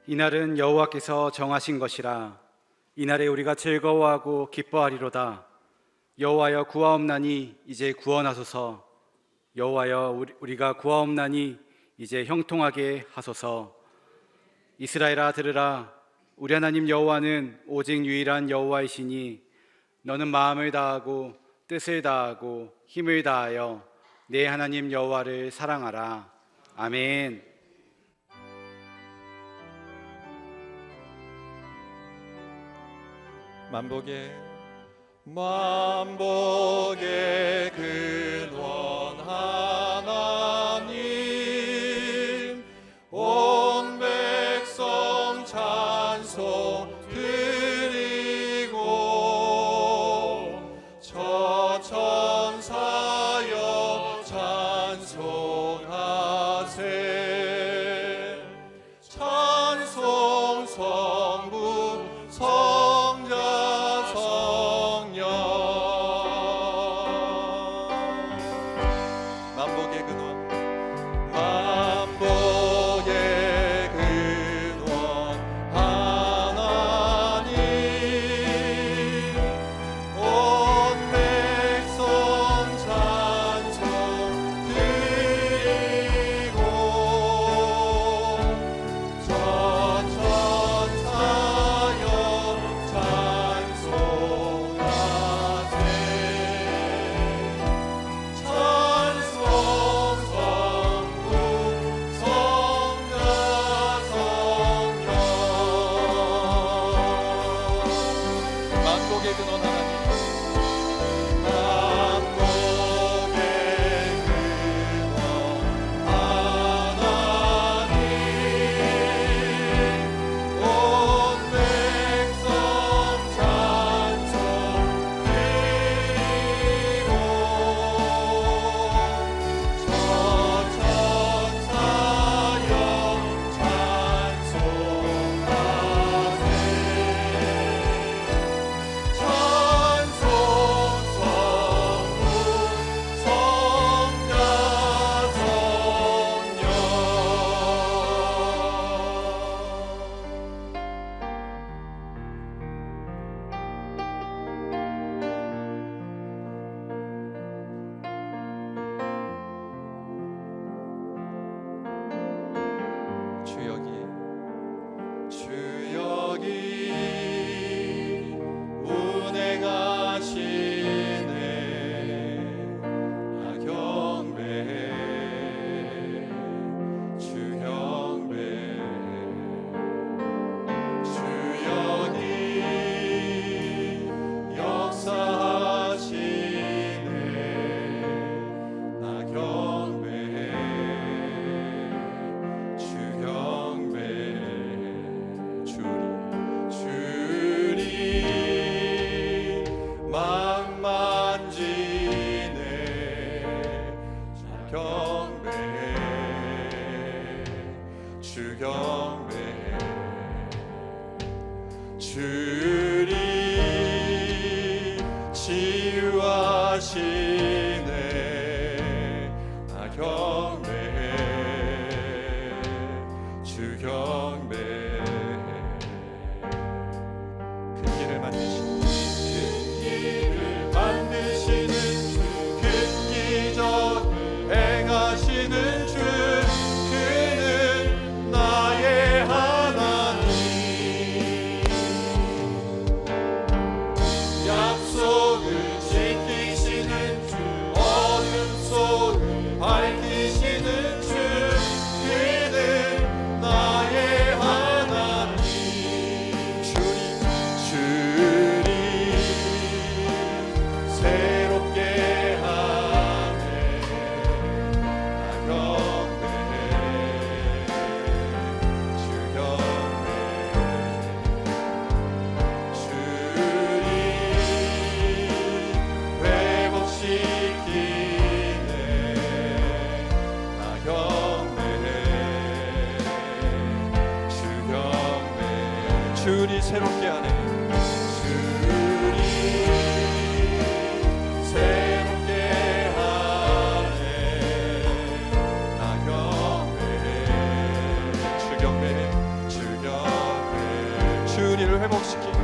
이날은 여호와께서 정하신 것이라. 이날에 우리가 즐거워하고 기뻐하리로다. 여호와여 구하옵나니 이제 구원하소서. 여호와여 우리가 구하옵나니 이제 형통하게 하소서. 이스라엘아 들으라. 우리 하나님 여호와는 오직 유일한 여호와이시니 너는 마음을 다하고 뜻을 다하고 힘을 다하여 내 하나님 여호와를 사랑하라. 아멘. 만복의 근원 하나님, 온 백성 찬송 드리고 저 천사여 찬송하세. 찬송 성부 성자 성령. 만복의 근원, 만복의 근원 하나님, 온 백성 찬송 드리고 저 천사여 찬송하세. 찬송 성부 성자 성령. 만복의 근원 하나님, 만복의 근원 하나님, 온 백성 찬송 드리고 저 천사여 찬송하세. 찬송 성부 성자 성령. 주여기 운행하시네. 나 경배해. 주 경배해. 주여기 역사하시네. 나 경배해. 주 경배해. 주리 만만지네. 주 경배해. 주 경배해. 주리 치유하시네. 나 경배해. 주 경배해. 큰 길을 만드시는 주, 큰 기적 행하시는 주, 그는 나의 하나님. 약속을 지키시는 주, 어둠 속을 밝히시는 주, 그는 나의 하나님. 주리 새롭게 하네. 나 경배해. 주 경배해. 주리 회복시키네. 나 경배해. 주 경배해. 주리 새롭게 하네. 주리 새롭게 하네. 나 경배해. 주 경배해. 주 경배해. 우리를 회복시키고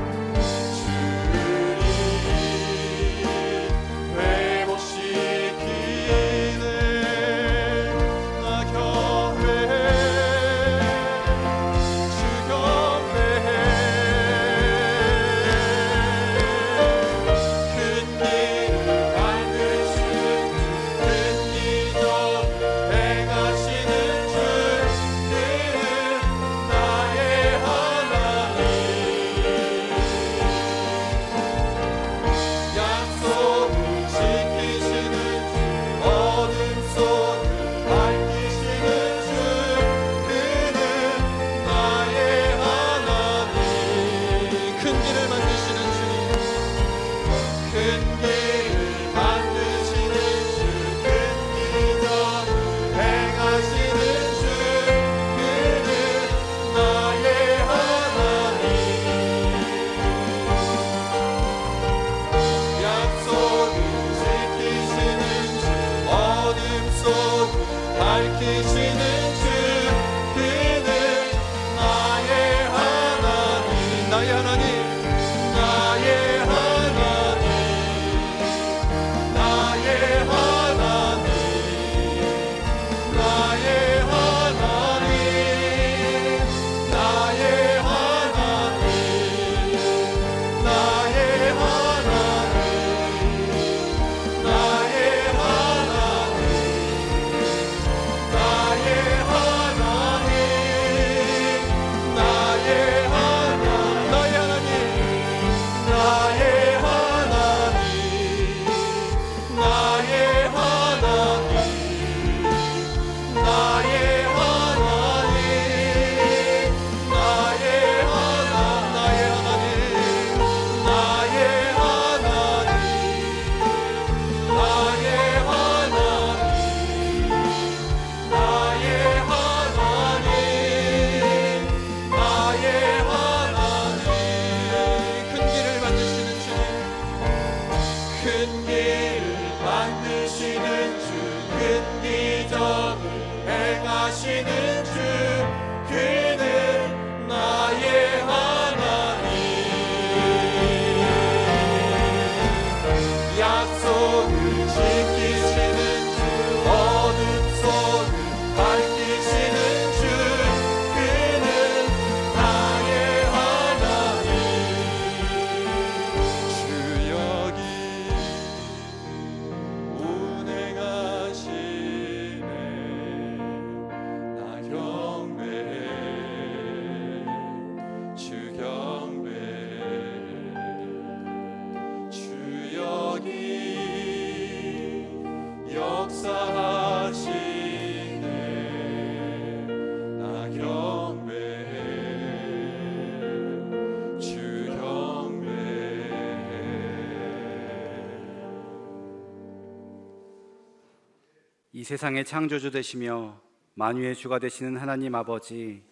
이 세상의 창조주 되시며 만유의 주가 되시는 하나님 아버지,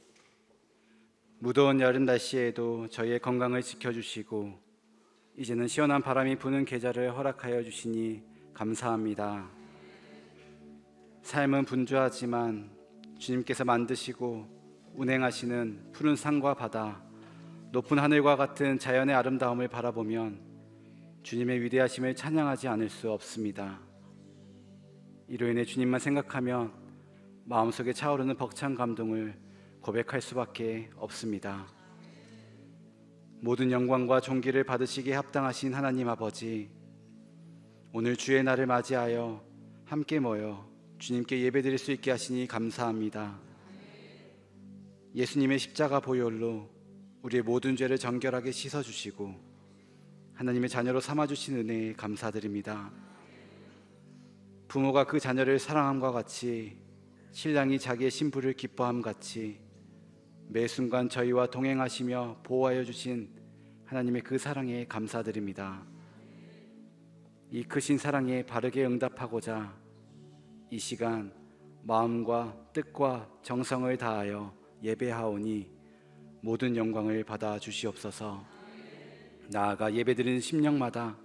무더운 여름 날씨에도 저희의 건강을 지켜주시고 이제는 시원한 바람이 부는 계절을 허락하여 주시니 감사합니다. 삶은 분주하지만 주님께서 만드시고 운행하시는 푸른 산과 바다, 높은 하늘과 같은 자연의 아름다움을 바라보면 주님의 위대하심을 찬양하지 않을 수 없습니다. 이로 인해 주님만 생각하면 마음속에 차오르는 벅찬 감동을 고백할 수밖에 없습니다. 모든 영광과 존귀를 받으시기에 합당하신 하나님 아버지, 오늘 주의 날을 맞이하여 함께 모여 주님께 예배드릴 수 있게 하시니 감사합니다. 예수님의 십자가 보혈로 우리의 모든 죄를 정결하게 씻어주시고 하나님의 자녀로 삼아주신 은혜에 감사드립니다. 부모가 그 자녀를 사랑함과 같이 신랑이 자기의 신부를 기뻐함 같이 매 순간 저희와 동행하시며 보호하여 주신 하나님의 그 사랑에 감사드립니다. 이 크신 사랑에 바르게 응답하고자 이 시간 마음과 뜻과 정성을 다하여 예배하오니 모든 영광을 받아 주시옵소서. 나아가 예배드리는 심령마다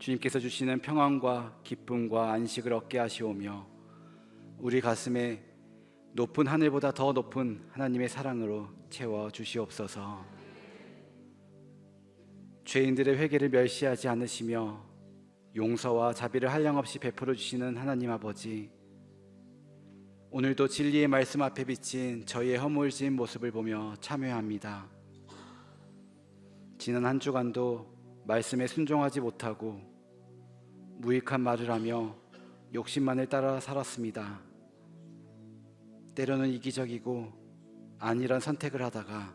주님께서 주시는 평안과 기쁨과 안식을 얻게 하시오며 우리 가슴에 높은 하늘보다 더 높은 하나님의 사랑으로 채워 주시옵소서. 죄인들의 회개를 멸시하지 않으시며 용서와 자비를 한량없이 베풀어 주시는 하나님 아버지, 오늘도 진리의 말씀 앞에 비친 저희의 허물진 모습을 보며 참회합니다. 지난 한 주간도 말씀에 순종하지 못하고 무익한 말을 하며 욕심만을 따라 살았습니다. 때로는 이기적이고 아니란 선택을 하다가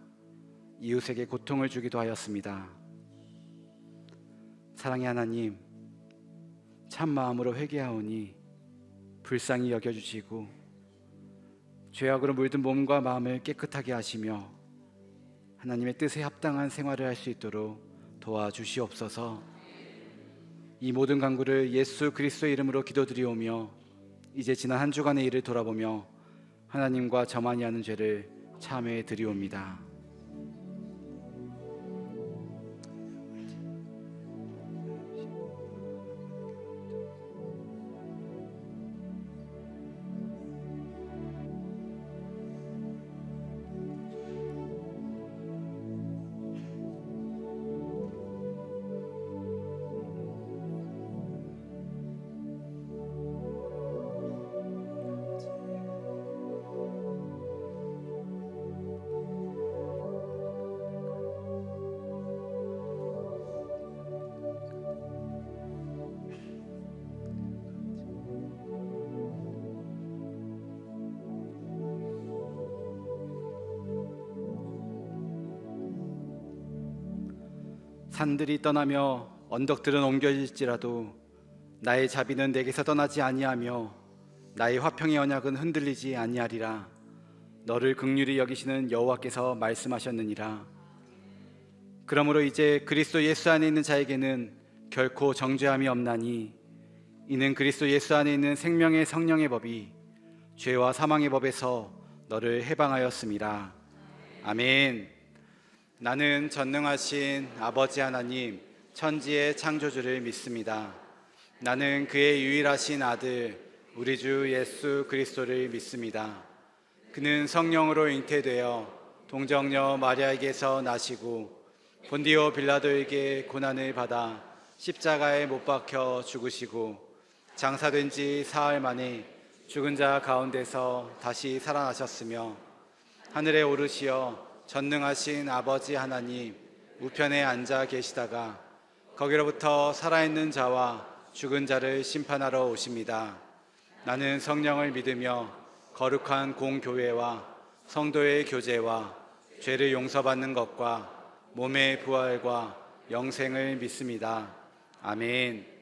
이웃에게 고통을 주기도 하였습니다. 사랑의 하나님, 참 마음으로 회개하오니 불쌍히 여겨주시고 죄악으로 물든 몸과 마음을 깨끗하게 하시며 하나님의 뜻에 합당한 생활을 할 수 있도록 도와주시옵소서. 이 모든 간구를 예수 그리스도의 이름으로 기도드리오며 이제 지난 한 주간의 일을 돌아보며 하나님과 저만이 하는 죄를 참회해 드리옵니다. 산들이 떠나며 언덕들은 옮겨질지라도 나의 자비는 내게서 떠나지 아니하며 나의 화평의 언약은 흔들리지 아니하리라. 너를 긍휼히 여기시는 여호와께서 말씀하셨느니라. 그러므로 이제 그리스도 예수 안에 있는 자에게는 결코 정죄함이 없나니 이는 그리스도 예수 안에 있는 생명의 성령의 법이 죄와 사망의 법에서 너를 해방하였습니다. 아멘. 나는 전능하신 아버지 하나님, 천지의 창조주를 믿습니다. 나는 그의 유일하신 아들 우리 주 예수 그리스도를 믿습니다. 그는 성령으로 잉태되어 동정녀 마리아에게서 나시고 본디오 빌라도에게 고난을 받아 십자가에 못 박혀 죽으시고 장사된 지 사흘 만에 죽은 자 가운데서 다시 살아나셨으며 하늘에 오르시어 전능하신 아버지 하나님 우편에 앉아 계시다가 거기로부터 살아있는 자와 죽은 자를 심판하러 오십니다. 나는 성령을 믿으며 거룩한 공교회와 성도의 교제와 죄를 용서받는 것과 몸의 부활과 영생을 믿습니다. 아멘.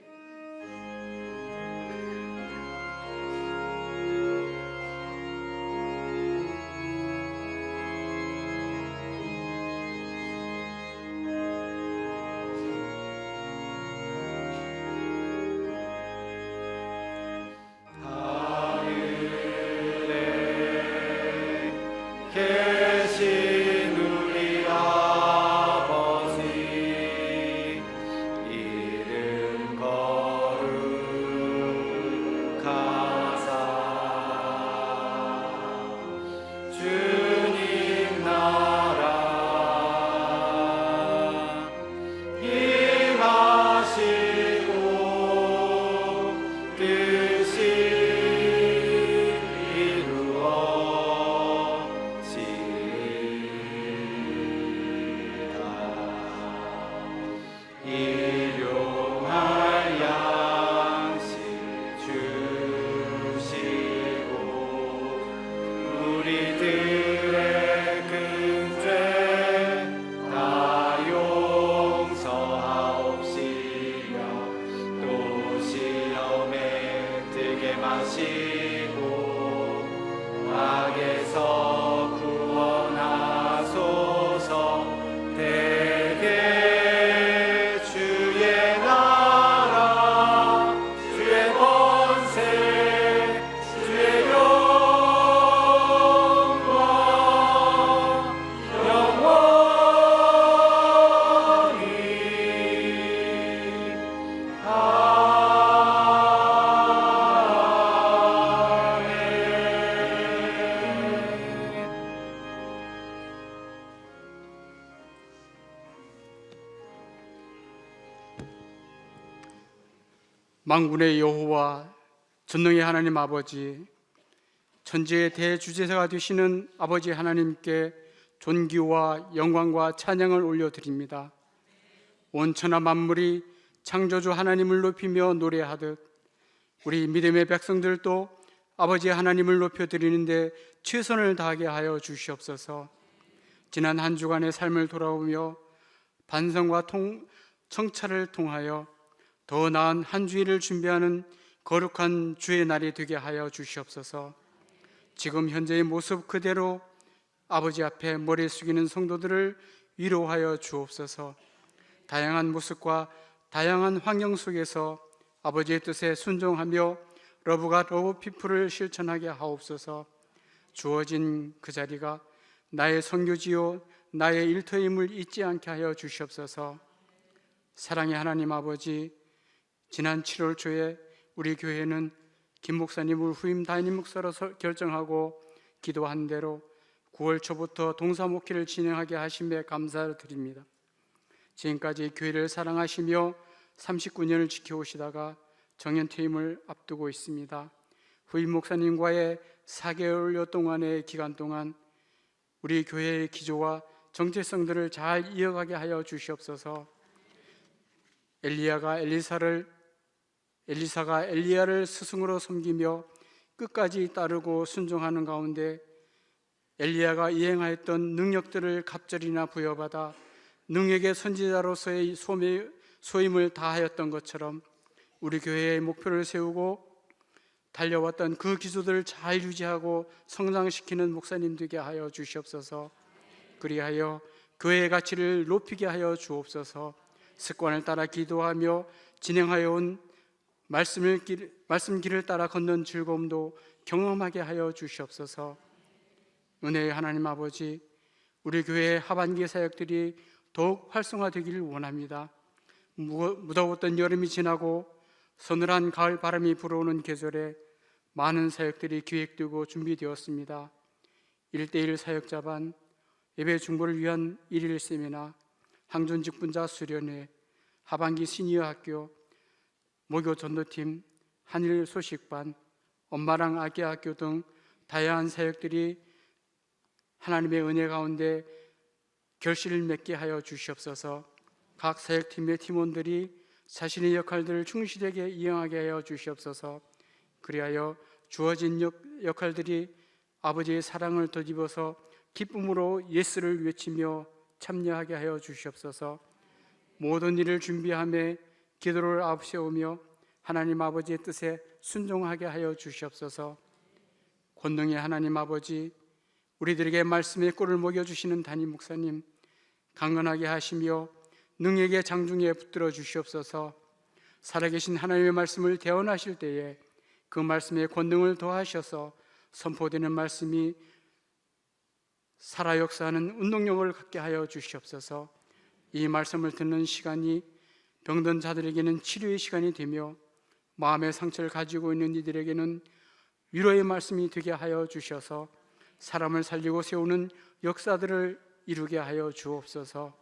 계신 우리 아버지 이름 만군의 여호와 전능의 하나님 아버지, 천지의 대주제사가 되시는 아버지 하나님께 존귀와 영광과 찬양을 올려드립니다. 온 천하 만물이 창조주 하나님을 높이며 노래하듯 우리 믿음의 백성들도 아버지 하나님을 높여드리는데 최선을 다하게 하여 주시옵소서. 지난 한 주간의 삶을 돌아오며 반성과 청찰을 통하여 더 나은 한 주일을 준비하는 거룩한 주의 날이 되게 하여 주시옵소서. 지금 현재의 모습 그대로 아버지 앞에 머리 숙이는 성도들을 위로하여 주옵소서. 다양한 모습과 다양한 환경 속에서 아버지의 뜻에 순종하며 러브가 러브 피플을 실천하게 하옵소서. 주어진 그 자리가 나의 선교지요 나의 일터임을 잊지 않게 하여 주시옵소서. 사랑의 하나님 아버지, 지난 7월 초에 우리 교회는 김 목사님을 후임 담임 목사로 결정하고 기도한 대로 9월 초부터 동사 목회를 진행하게 하심에 감사를 드립니다. 지금까지 교회를 사랑하시며 39년을 지켜오시다가 정년퇴임을 앞두고 있습니다. 후임 목사님과의 4개월여 동안의 기간 동안 우리 교회의 기조와 정체성들을 잘 이어가게 하여 주시옵소서. 엘리사가 엘리야를 스승으로 섬기며 끝까지 따르고 순종하는 가운데 엘리야가 이행하였던 능력들을 갑절이나 부여받아 능력의 선지자로서의 소임을 다하였던 것처럼 우리 교회의 목표를 세우고 달려왔던 그 기조들을 잘 유지하고 성장시키는 목사님 되게 하여 주시옵소서. 그리하여 교회의 가치를 높이게 하여 주옵소서. 습관을 따라 기도하며 진행하여 온 말씀 길을 따라 걷는 즐거움도 경험하게 하여 주시옵소서. 은혜의 하나님 아버지, 우리 교회의 하반기 사역들이 더욱 활성화되기를 원합니다. 무더웠던 여름이 지나고 서늘한 가을 바람이 불어오는 계절에 많은 사역들이 기획되고 준비되었습니다. 1:1 사역자반, 예배 중보를 위한 일일 세미나, 항전 직분자 수련회, 하반기 시니어 학교, 목요 전도팀, 한일 소식반, 엄마랑 아기 학교 등 다양한 사역들이 하나님의 은혜 가운데 결실을 맺게 하여 주시옵소서. 각 사역팀의 팀원들이 자신의 역할들을 충실하게 이행하게 하여 주시옵소서. 그리하여 주어진 역할들이 아버지의 사랑을 덧입어서 기쁨으로 예스를 외치며 참여하게 하여 주시옵소서. 모든 일을 준비하며 기도를 앞세우며 하나님 아버지의 뜻에 순종하게 하여 주시옵소서. 권능의 하나님 아버지, 우리들에게 말씀의 꿀을 먹여주시는 담임 목사님 강건하게 하시며 능력의 장중에 붙들어 주시옵소서. 살아계신 하나님의 말씀을 대언하실 때에 그 말씀의 권능을 더하셔서 선포되는 말씀이 살아 역사하는 운동력을 갖게 하여 주시옵소서. 이 말씀을 듣는 시간이 병든 자들에게는 치료의 시간이 되며 마음의 상처를 가지고 있는 이들에게는 위로의 말씀이 되게 하여 주셔서 사람을 살리고 세우는 역사들을 이루게 하여 주옵소서.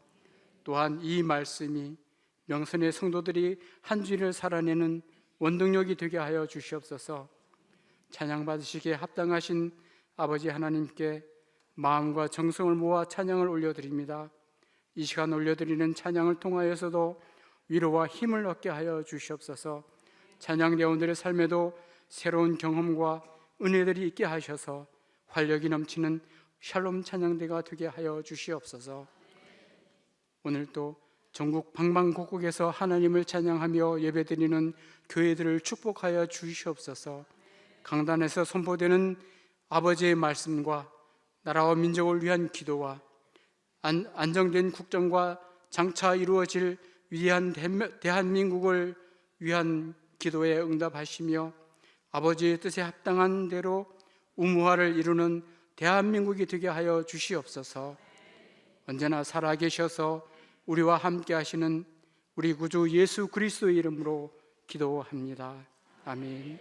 또한 이 말씀이 명선의 성도들이 한 주일을 살아내는 원동력이 되게 하여 주시옵소서. 찬양받으시기에 합당하신 아버지 하나님께 마음과 정성을 모아 찬양을 올려드립니다. 이 시간 올려드리는 찬양을 통하여서도 위로와 힘을 얻게 하여 주시옵소서. 찬양대원들의 삶에도 새로운 경험과 은혜들이 있게 하셔서 활력이 넘치는 샬롬 찬양대가 되게 하여 주시옵소서. 오늘도 전국 방방곡곡에서 하나님을 찬양하며 예배드리는 교회들을 축복하여 주시옵소서. 강단에서 선포되는 아버지의 말씀과 나라와 민족을 위한 기도와 안정된 국정과 장차 이루어질 위대한 대한민국을 위한 기도에 응답하시며 아버지의 뜻에 합당한 대로 우무화를 이루는 대한민국이 되게 하여 주시옵소서. 언제나 살아계셔서 우리와 함께 하시는 우리 구주 예수 그리스도의 이름으로 기도합니다. 아멘.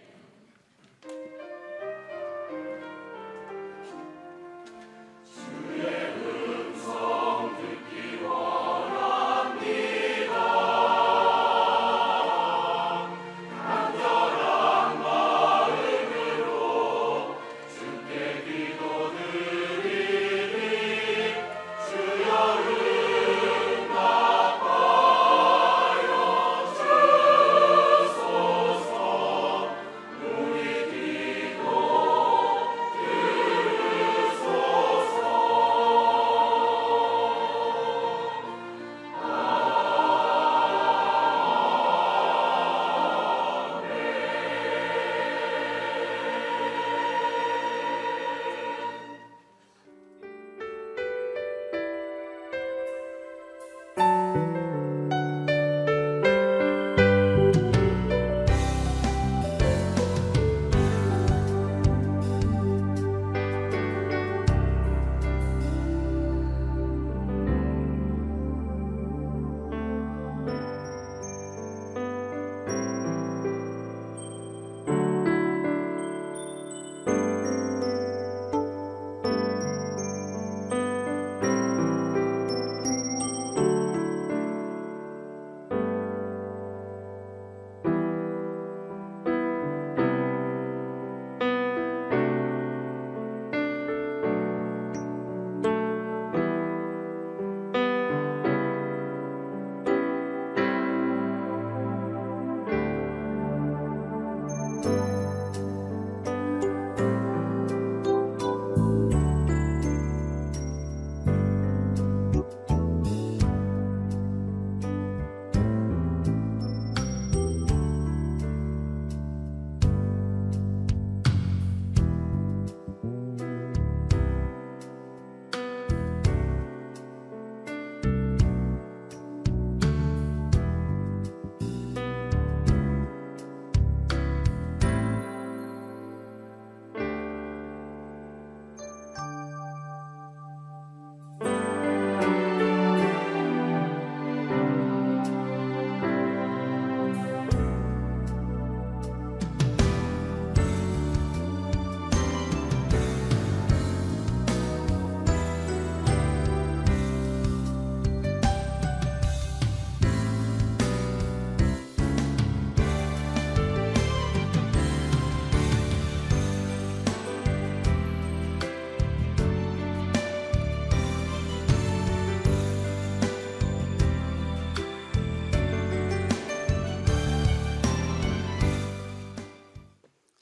주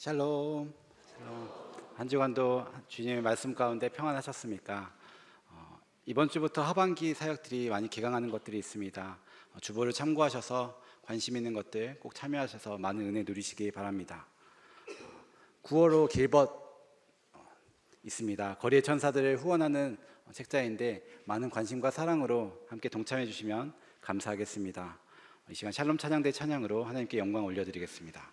샬롬. 한 주간도 주님의 말씀 가운데 평안하셨습니까? 이번 주부터 하반기 사역들이 많이 개강하는 것들이 있습니다. 주보를 참고하셔서 관심 있는 것들 꼭 참여하셔서 많은 은혜 누리시기 바랍니다. 9월호 길벗 있습니다. 거리의 천사들을 후원하는 책자인데 많은 관심과 사랑으로 함께 동참해 주시면 감사하겠습니다. 이 시간 샬롬 찬양대 찬양으로 하나님께 영광 올려드리겠습니다.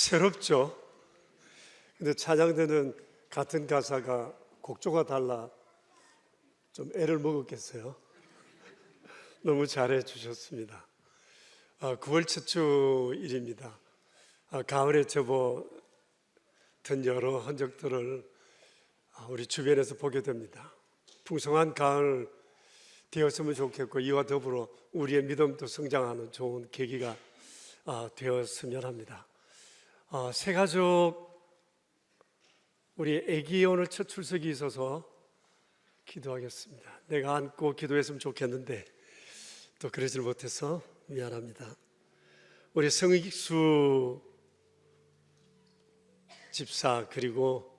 새롭죠. 근데 찬양대는 같은 가사가 곡조가 달라 좀 애를 먹었겠어요. 너무 잘해 주셨습니다. 9월 첫 주 일입니다. 가을에 접어든 여러 흔적들을 우리 주변에서 보게 됩니다. 풍성한 가을 되었으면 좋겠고 이와 더불어 우리의 믿음도 성장하는 좋은 계기가 되었으면 합니다. 새가족 우리 아기 오늘 첫 출석이 있어서 기도하겠습니다. 내가 안고 기도했으면 좋겠는데 또 그러질 못해서 미안합니다. 우리 성익수 집사 그리고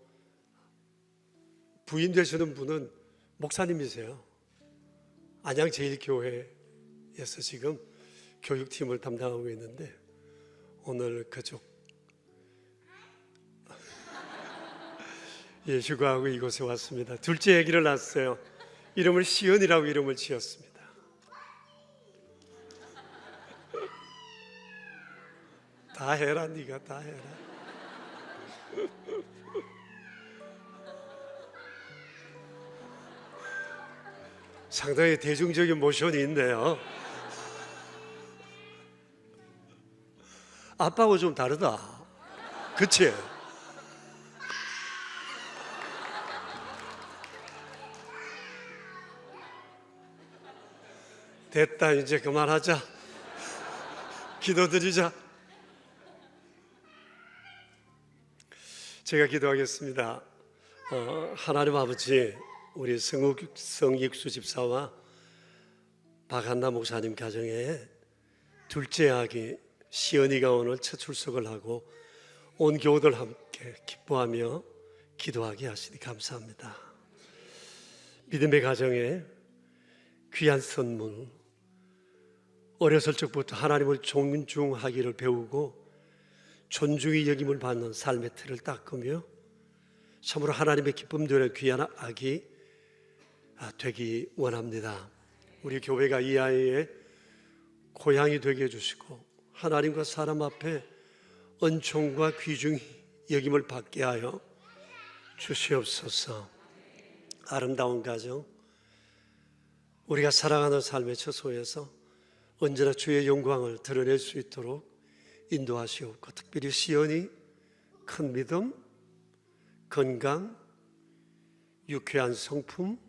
부인 되시는 분은 목사님이세요. 안양제일교회에서 지금 교육팀을 담당하고 있는데 오늘 그쪽 휴가하고 이곳에 왔습니다. 둘째 아기를 낳았어요. 이름을 시은이라고 이름을 지었습니다. 다 해라, 네가 다 해라. 상당히 대중적인 모션이 있네요. 아빠하고 좀 다르다. 그치? 됐다, 이제 그만하자. 기도드리자. 제가 기도하겠습니다. 하나님 아버지, 우리 성익수 집사와 박한나 목사님 가정에 둘째 아기 시은이가 오늘 첫 출석을 하고 온 교우들 함께 기뻐하며 기도하게 하시니 감사합니다. 믿음의 가정에 귀한 선물, 어렸을 적부터 하나님을 존중하기를 배우고 존중이 여김을 받는 삶의 틀을 닦으며 참으로 하나님의 기쁨 되는 귀한 아기 되기 원합니다. 우리 교회가 이 아이의 고향이 되게 해주시고 하나님과 사람 앞에 은총과 귀중히 여김을 받게 하여 주시옵소서. 아름다운 가정, 우리가 사랑하는 삶의 처소에서 언제나 주의 영광을 드러낼 수 있도록 인도하시옵고 특별히 시연이 큰 믿음, 건강, 유쾌한 성품,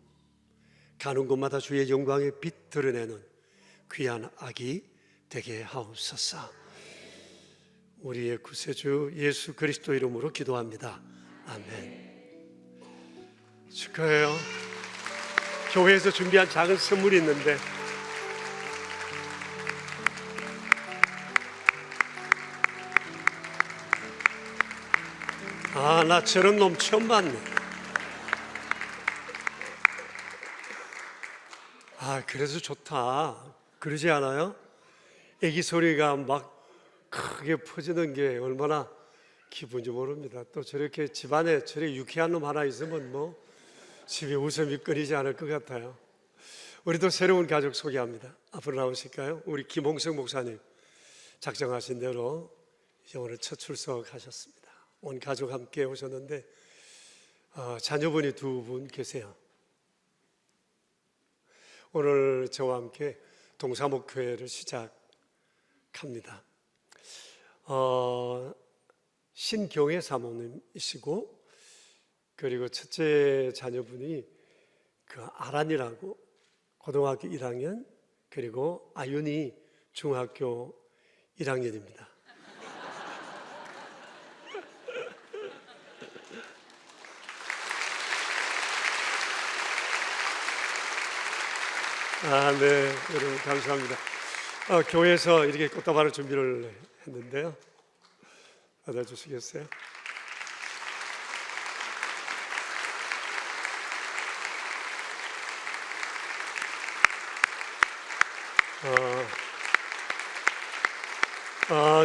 가는 곳마다 주의 영광의 빛 드러내는 귀한 아기 되게 하옵소서. 우리의 구세주 예수 그리스도 이름으로 기도합니다. 아멘. 축하해요. 교회에서 준비한 작은 선물이 있는데 나 저런 놈 처음 봤네. 그래서 좋다. 그러지 않아요? 애기 소리가 막 크게 퍼지는 게 얼마나 기분인지 모릅니다. 또 저렇게 집안에 저렇게 유쾌한 놈 하나 있으면 뭐 집에 웃음이 끊이지 않을 것 같아요. 우리도 새로운 가족 소개합니다. 앞으로 나오실까요? 우리 김홍석 목사님 작정하신 대로 이제 오늘 첫 출석하셨습니다. 온 가족 함께 오셨는데 자녀분이 두 분 계세요. 오늘 저와 함께 동사목교회를 시작합니다. 신경애 사모님이시고 그리고 첫째 자녀분이 아란이라고 고등학교 1학년 그리고 아윤이 중학교 1학년입니다. 네, 여러분 감사합니다. 교회에서 이렇게 꽃다발을 준비를 했는데요. 받아주시겠어요?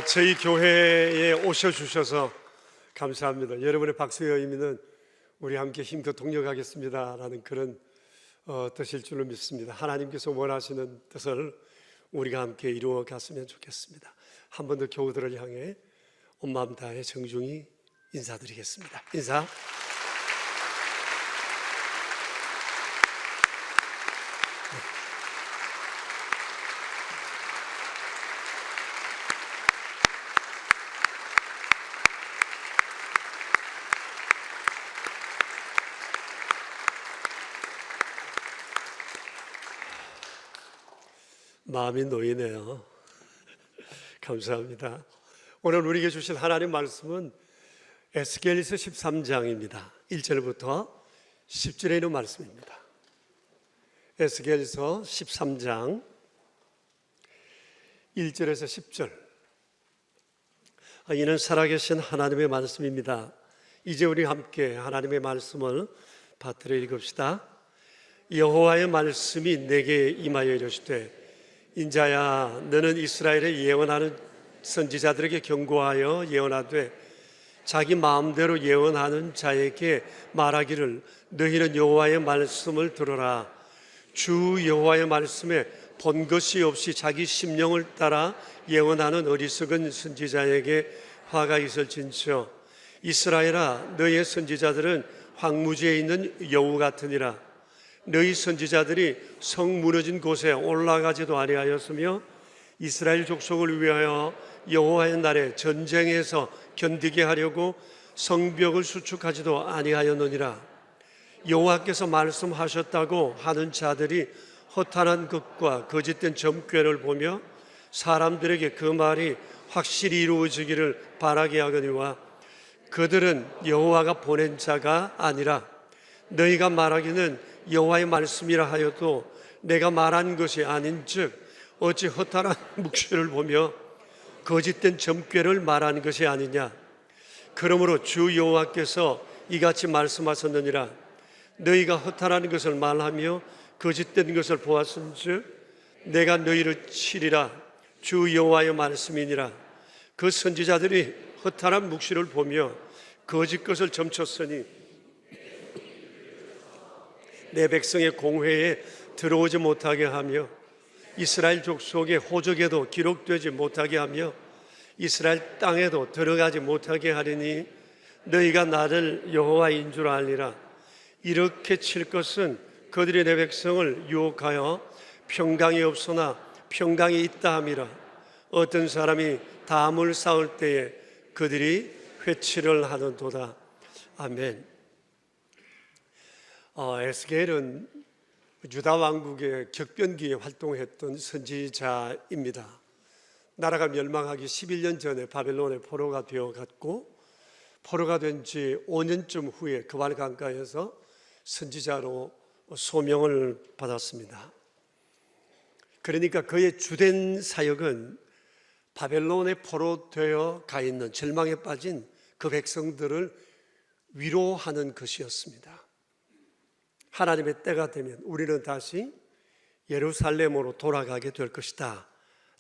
저희 교회에 오셔주셔서 감사합니다. 여러분의 박수의 의미는 우리 함께 힘껏 동력하겠습니다라는 그런 뜻일 줄로 믿습니다. 하나님께서 원하시는 뜻을 우리가 함께 이루어 갔으면 좋겠습니다. 한 번 더 교우들을 향해 온 마음 다해 정중히 인사드리겠습니다. 인사. 마음이 놓이네요. 감사합니다. 오늘 우리에게 주신 하나님 말씀은 에스겔서 13장입니다. 1절부터 10절에 있는 말씀입니다. 에스겔서 13장 1절에서 10절. 이는 살아계신 하나님의 말씀입니다. 이제 우리 함께 하나님의 말씀을 받들어 읽읍시다. 여호와의 말씀이 내게 임하여 이르시되 인자야 너는 이스라엘에 예언하는 선지자들에게 경고하여 예언하되 자기 마음대로 예언하는 자에게 말하기를 너희는 여호와의 말씀을 들어라. 주 여호와의 말씀에 본 것이 없이 자기 심령을 따라 예언하는 어리석은 선지자에게 화가 있을진저 이스라엘아 너희의 선지자들은 황무지에 있는 여우 같으니라. 너희 선지자들이 성 무너진 곳에 올라가지도 아니하였으며 이스라엘 족속을 위하여 여호와의 날에 전쟁에서 견디게 하려고 성벽을 수축하지도 아니하였느니라. 여호와께서 말씀하셨다고 하는 자들이 허탄한 것과 거짓된 점괘를 보며 사람들에게 그 말이 확실히 이루어지기를 바라게 하거니와 그들은 여호와가 보낸 자가 아니라 너희가 말하기는 여호와의 말씀이라 하여도 내가 말한 것이 아닌즉 어찌 허탄한 묵시를 보며 거짓된 점괘를 말한 것이 아니냐. 그러므로 주 여호와께서 이같이 말씀하셨느니라. 너희가 허탄한 것을 말하며 거짓된 것을 보았은즉 내가 너희를 치리라. 주 여호와의 말씀이니라. 그 선지자들이 허탄한 묵시를 보며 거짓 것을 점쳤으니 내 백성의 공회에 들어오지 못하게 하며 이스라엘 족속의 호적에도 기록되지 못하게 하며 이스라엘 땅에도 들어가지 못하게 하리니 너희가 나를 여호와인 줄 알리라. 이렇게 칠 것은 그들이 내 백성을 유혹하여 평강이 없으나 평강이 있다 함이라. 어떤 사람이 담을 쌓을 때에 그들이 회치를 하는도다. 아멘. 에스겔은 유다 왕국의 격변기에 활동했던 선지자입니다. 나라가 멸망하기 11년 전에 바벨론의 포로가 되어갔고 포로가 된 지 5년쯤 후에 그발 강가에서 선지자로 소명을 받았습니다. 그러니까 그의 주된 사역은 바벨론에 포로되어 가 있는 절망에 빠진 그 백성들을 위로하는 것이었습니다. 하나님의 때가 되면 우리는 다시 예루살렘으로 돌아가게 될 것이다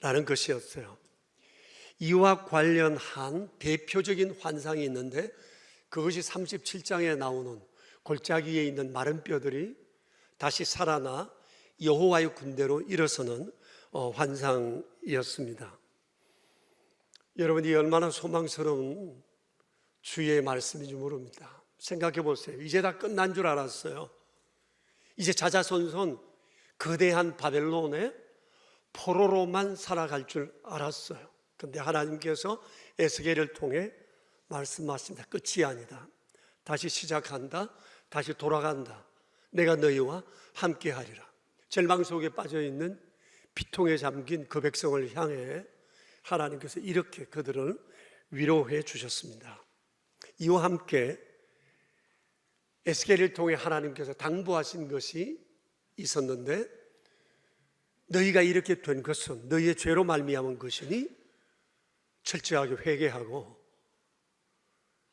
라는 것이었어요. 이와 관련한 대표적인 환상이 있는데 그것이 37장에 나오는 골짜기에 있는 마른 뼈들이 다시 살아나 여호와의 군대로 일어서는 환상이었습니다. 여러분이 얼마나 소망스러운 주의 말씀인지 모릅니다. 생각해 보세요. 이제 다 끝난 줄 알았어요. 이제 자자손손 거대한 바벨론의 포로로만 살아갈 줄 알았어요. 그런데 하나님께서 에스겔을 통해 말씀하십니다. 끝이 아니다. 다시 시작한다. 다시 돌아간다. 내가 너희와 함께 하리라. 절망 속에 빠져있는 피통에 잠긴 그 백성을 향해 하나님께서 이렇게 그들을 위로해 주셨습니다. 이와 함께 에스겔을 통해 하나님께서 당부하신 것이 있었는데 너희가 이렇게 된 것은 너희의 죄로 말미암은 것이니 철저하게 회개하고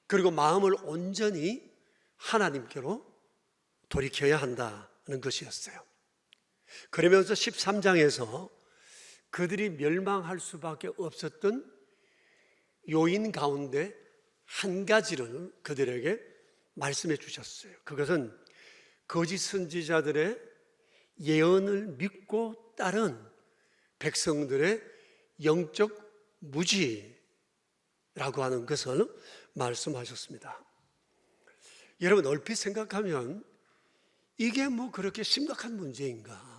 그리고 마음을 온전히 하나님께로 돌이켜야 한다는 것이었어요. 그러면서 13장에서 그들이 멸망할 수밖에 없었던 요인 가운데 한 가지를 그들에게 말씀해 주셨어요. 그것은 거짓 선지자들의 예언을 믿고 따른 백성들의 영적 무지라고 하는 것을 말씀하셨습니다. 여러분 얼핏 생각하면 이게 뭐 그렇게 심각한 문제인가?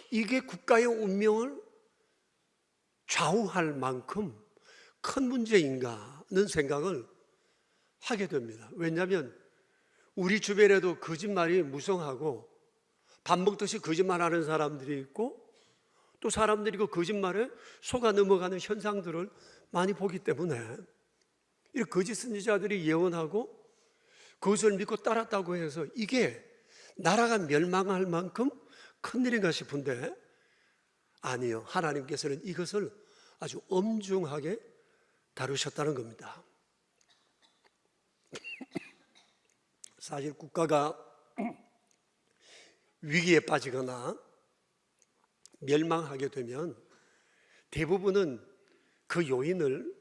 이게 국가의 운명을 좌우할 만큼 큰 문제인가는 생각을 하게 됩니다. 왜냐하면 우리 주변에도 거짓말이 무성하고 밥 먹듯이 거짓말하는 사람들이 있고 또 사람들이 그 거짓말에 속아 넘어가는 현상들을 많이 보기 때문에 이 거짓 선지자들이 예언하고 그것을 믿고 따랐다고 해서 이게 나라가 멸망할 만큼 큰일인가 싶은데 아니요. 하나님께서는 이것을 아주 엄중하게 다루셨다는 겁니다. 사실 국가가 위기에 빠지거나 멸망하게 되면 대부분은 그 요인을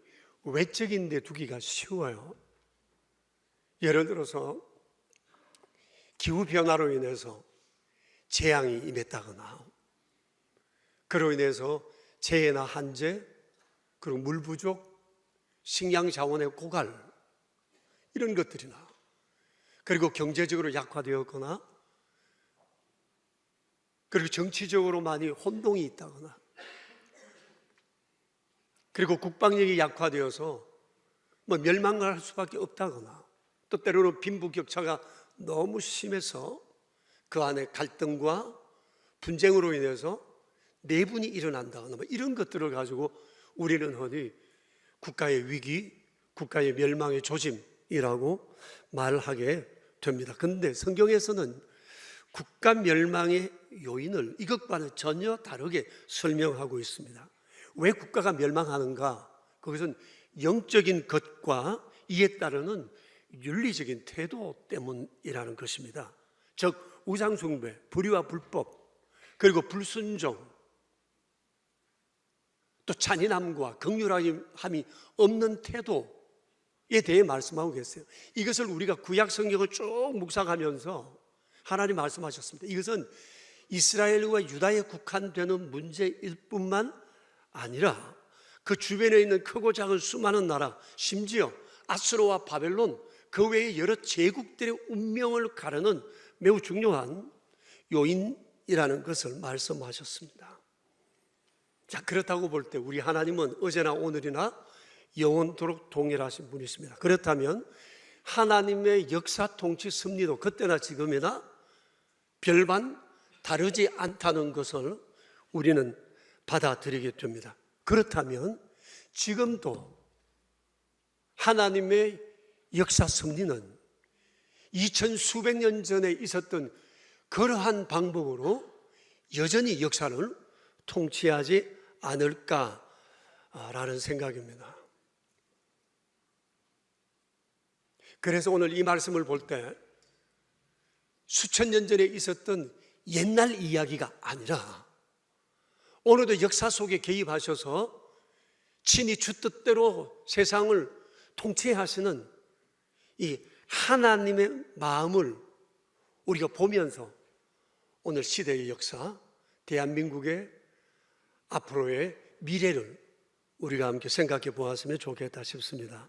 외적인 데 두기가 쉬워요. 예를 들어서 기후변화로 인해서 재앙이 임했다거나 그로 인해서 재해나 한재, 그리고 물 부족, 식량 자원의 고갈 이런 것들이나 그리고 경제적으로 약화되었거나 그리고 정치적으로 많이 혼동이 있다거나 그리고 국방력이 약화되어서 멸망할 수밖에 없다거나 또 때로는 빈부격차가 너무 심해서 그 안에 갈등과 분쟁으로 인해서 내분이 일어난다거나 이런 것들을 가지고 우리는 흔히 국가의 위기, 국가의 멸망의 조짐이라고 말하게 됩니다. 그런데 성경에서는 국가 멸망의 요인을 이것과는 전혀 다르게 설명하고 있습니다. 왜 국가가 멸망하는가? 그것은 영적인 것과 이에 따르는 윤리적인 태도 때문이라는 것입니다. 즉 우상숭배, 불의와 불법, 그리고 불순종, 또 잔인함과 긍휼함이 없는 태도에 대해 말씀하고 계세요. 이것을 우리가 구약 성경을 쭉 묵상하면서 하나님 말씀하셨습니다. 이것은 이스라엘과 유다에 국한되는 문제일 뿐만 아니라 그 주변에 있는 크고 작은 수많은 나라, 심지어 아수르와 바벨론 그 외의 여러 제국들의 운명을 가르는 매우 중요한 요인이라는 것을 말씀하셨습니다. 자, 그렇다고 볼 때 우리 하나님은 어제나 오늘이나 영원토록 동일하신 분이십니다. 그렇다면 하나님의 역사 통치 섭리도 그때나 지금이나 별반 다르지 않다는 것을 우리는 받아들이게 됩니다. 그렇다면 지금도 하나님의 역사 섭리는 2000 수백 년 전에 있었던 그러한 방법으로 여전히 역사를 통치하지 않을까라는 생각입니다. 그래서 오늘 이 말씀을 볼 때 수천 년 전에 있었던 옛날 이야기가 아니라 오늘도 역사 속에 개입하셔서 친히 주 뜻대로 세상을 통치하시는 이 하나님의 마음을 우리가 보면서 오늘 시대의 역사, 대한민국의 앞으로의 미래를 우리가 함께 생각해 보았으면 좋겠다 싶습니다.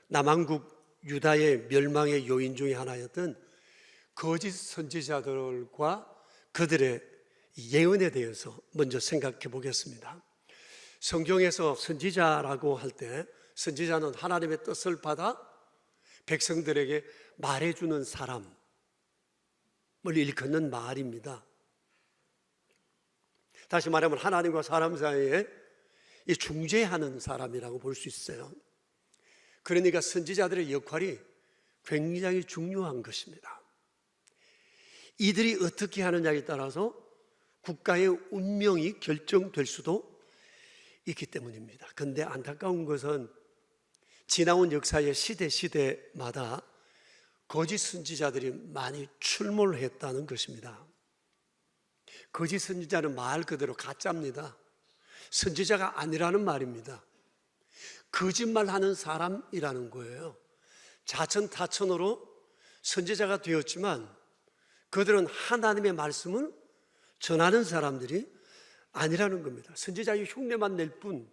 남한국 유다의 멸망의 요인 중에 하나였던 거짓 선지자들과 그들의 예언에 대해서 먼저 생각해 보겠습니다. 성경에서 선지자라고 할 때 선지자는 하나님의 뜻을 받아 백성들에게 말해주는 사람을 일컫는 말입니다. 다시 말하면 하나님과 사람 사이에 중재하는 사람이라고 볼 수 있어요. 그러니까 선지자들의 역할이 굉장히 중요한 것입니다. 이들이 어떻게 하느냐에 따라서 국가의 운명이 결정될 수도 있기 때문입니다. 그런데 안타까운 것은 지나온 역사의 시대마다 거짓 선지자들이 많이 출몰을 했다는 것입니다. 거짓 선지자는 말 그대로 가짜입니다. 선지자가 아니라는 말입니다. 거짓말하는 사람이라는 거예요. 자천타천으로 선지자가 되었지만 그들은 하나님의 말씀을 전하는 사람들이 아니라는 겁니다. 선지자의 흉내만 낼 뿐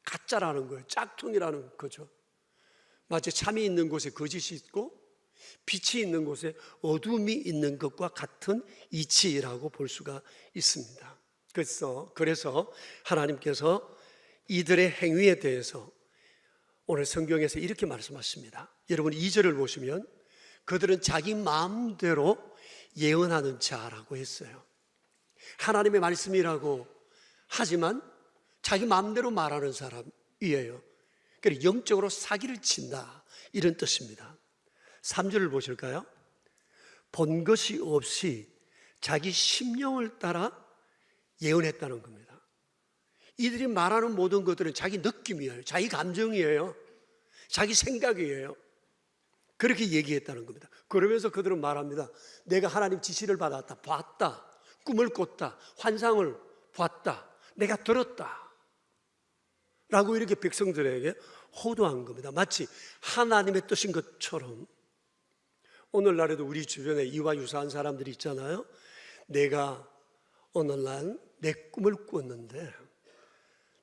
가짜라는 거예요. 짝퉁이라는 거죠. 마치 참이 있는 곳에 거짓이 있고 빛이 있는 곳에 어둠이 있는 것과 같은 이치라고 볼 수가 있습니다. 그래서 하나님께서 이들의 행위에 대해서 오늘 성경에서 이렇게 말씀하십니다. 여러분 2절을 보시면 그들은 자기 마음대로 예언하는 자라고 했어요. 하나님의 말씀이라고 하지만 자기 마음대로 말하는 사람이에요. 그래서 영적으로 사기를 친다, 이런 뜻입니다. 3절을 보실까요? 본 것이 없이 자기 심령을 따라 예언했다는 겁니다. 이들이 말하는 모든 것들은 자기 느낌이에요. 자기 감정이에요. 자기 생각이에요. 그렇게 얘기했다는 겁니다. 그러면서 그들은 말합니다. 내가 하나님 지시를 받았다, 봤다, 꿈을 꿨다, 환상을 봤다, 내가 들었다 라고 이렇게 백성들에게 호도한 겁니다. 마치 하나님의 뜻인 것처럼. 오늘날에도 우리 주변에 이와 유사한 사람들이 있잖아요. 내가 오늘날 내 꿈을 꿨는데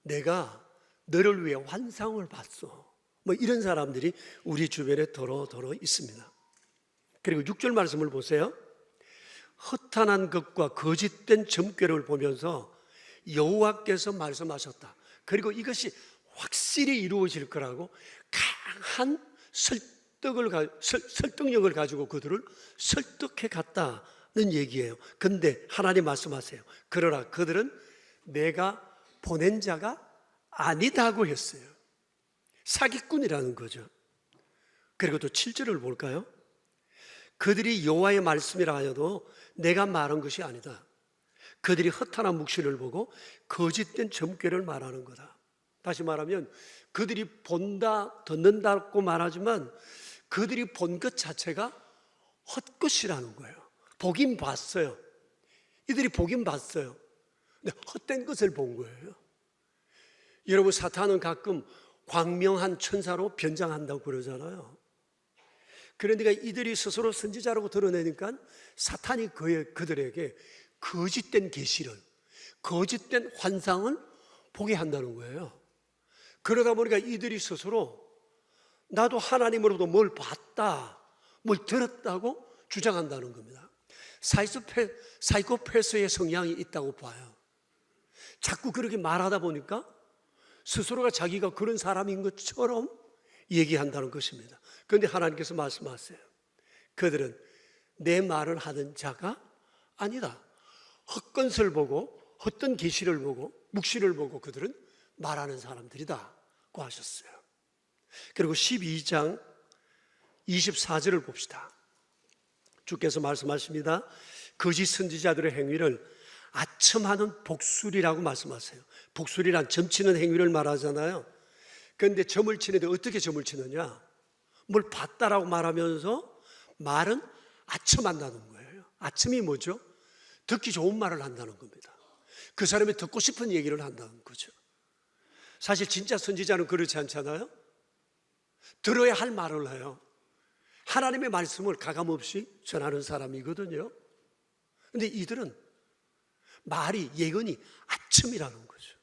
내가 너를 위해 환상을 봤어, 뭐 이런 사람들이 우리 주변에 더러 있습니다. 그리고 6절 말씀을 보세요. 허탄한 것과 거짓된 점괘를 보면서 여호와께서 말씀하셨다. 그리고 이것이 확실히 이루어질 거라고 강한 설득력을 가지고 그들을 설득해 갔다는 얘기예요. 근데 하나님 말씀하세요. 그러나 그들은 내가 보낸 자가 아니다고 했어요. 사기꾼이라는 거죠. 그리고 또 7절을 볼까요? 그들이 여호와의 말씀이라 하여도 내가 말한 것이 아니다. 그들이 허탄한 묵시를 보고 거짓된 점괘를 말하는 거다. 다시 말하면 그들이 본다, 듣는다고 말하지만 그들이 본 것 자체가 헛것이라는 거예요. 보긴 봤어요. 이들이 보긴 봤어요. 근데 헛된 것을 본 거예요. 여러분, 사탄은 가끔 광명한 천사로 변장한다고 그러잖아요. 그런데 이들이 스스로 선지자라고 드러내니까 사탄이 그들에게 거짓된 계시를, 거짓된 환상을 보게 한다는 거예요. 그러다 보니까 이들이 스스로 나도 하나님으로부터 뭘 봤다, 뭘 들었다고 주장한다는 겁니다. 사이코패스의 성향이 있다고 봐요. 자꾸 그렇게 말하다 보니까 스스로가 자기가 그런 사람인 것처럼 얘기한다는 것입니다. 그런데 하나님께서 말씀하세요. 그들은 내 말을 하는 자가 아니다. 헛것을 보고, 헛된 계시를 보고, 묵시를 보고 그들은 말하는 사람들이다고 하셨어요. 그리고 12장 24절을 봅시다. 주께서 말씀하십니다. 거짓 선지자들의 행위를 아첨하는 복술이라고 말씀하세요. 복술이란 점치는 행위를 말하잖아요. 그런데 점을 치는데 어떻게 점을 치느냐? 뭘 봤다라고 말하면서 말은 아첨한다는 거예요. 아첨이 뭐죠? 듣기 좋은 말을 한다는 겁니다. 그 사람이 듣고 싶은 얘기를 한다는 거죠. 사실 진짜 선지자는 그렇지 않잖아요. 들어야 할 말을 해요. 하나님의 말씀을 가감없이 전하는 사람이거든요. 그런데 이들은 말이, 예언이 아첨이라는 거죠.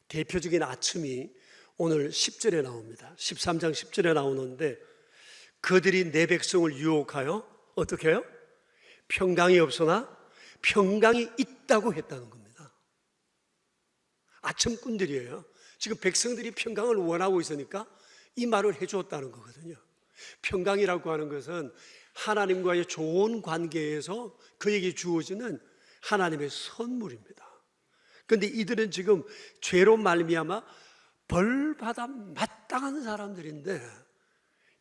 대표적인 아첨이 오늘 10절에 나옵니다. 13장 10절에 나오는데 그들이 내 백성을 유혹하여 어떻게 해요? 평강이 없으나 평강이 있다고 했다는 겁니다. 아첨꾼들이에요. 지금 백성들이 평강을 원하고 있으니까 이 말을 해주었다는 거거든요. 평강이라고 하는 것은 하나님과의 좋은 관계에서 그에게 주어지는 하나님의 선물입니다. 그런데 이들은 지금 죄로 말미암아 벌받아 마땅한 사람들인데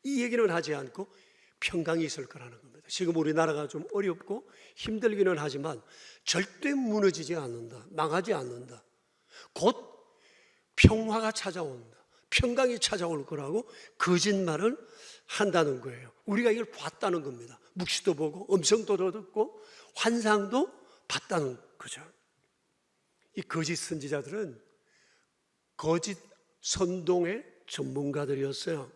이 얘기는 하지 않고 평강이 있을 거라는 겁니다. 지금 우리나라가 좀 어렵고 힘들기는 하지만 절대 무너지지 않는다, 망하지 않는다. 곧 평화가 찾아온다, 평강이 찾아올 거라고 거짓말을 한다는 거예요. 우리가 이걸 봤다는 겁니다. 묵시도 보고 음성도 듣고 환상도 봤다는 거죠. 이 거짓 선지자들은 거짓 선동의 전문가들이었어요.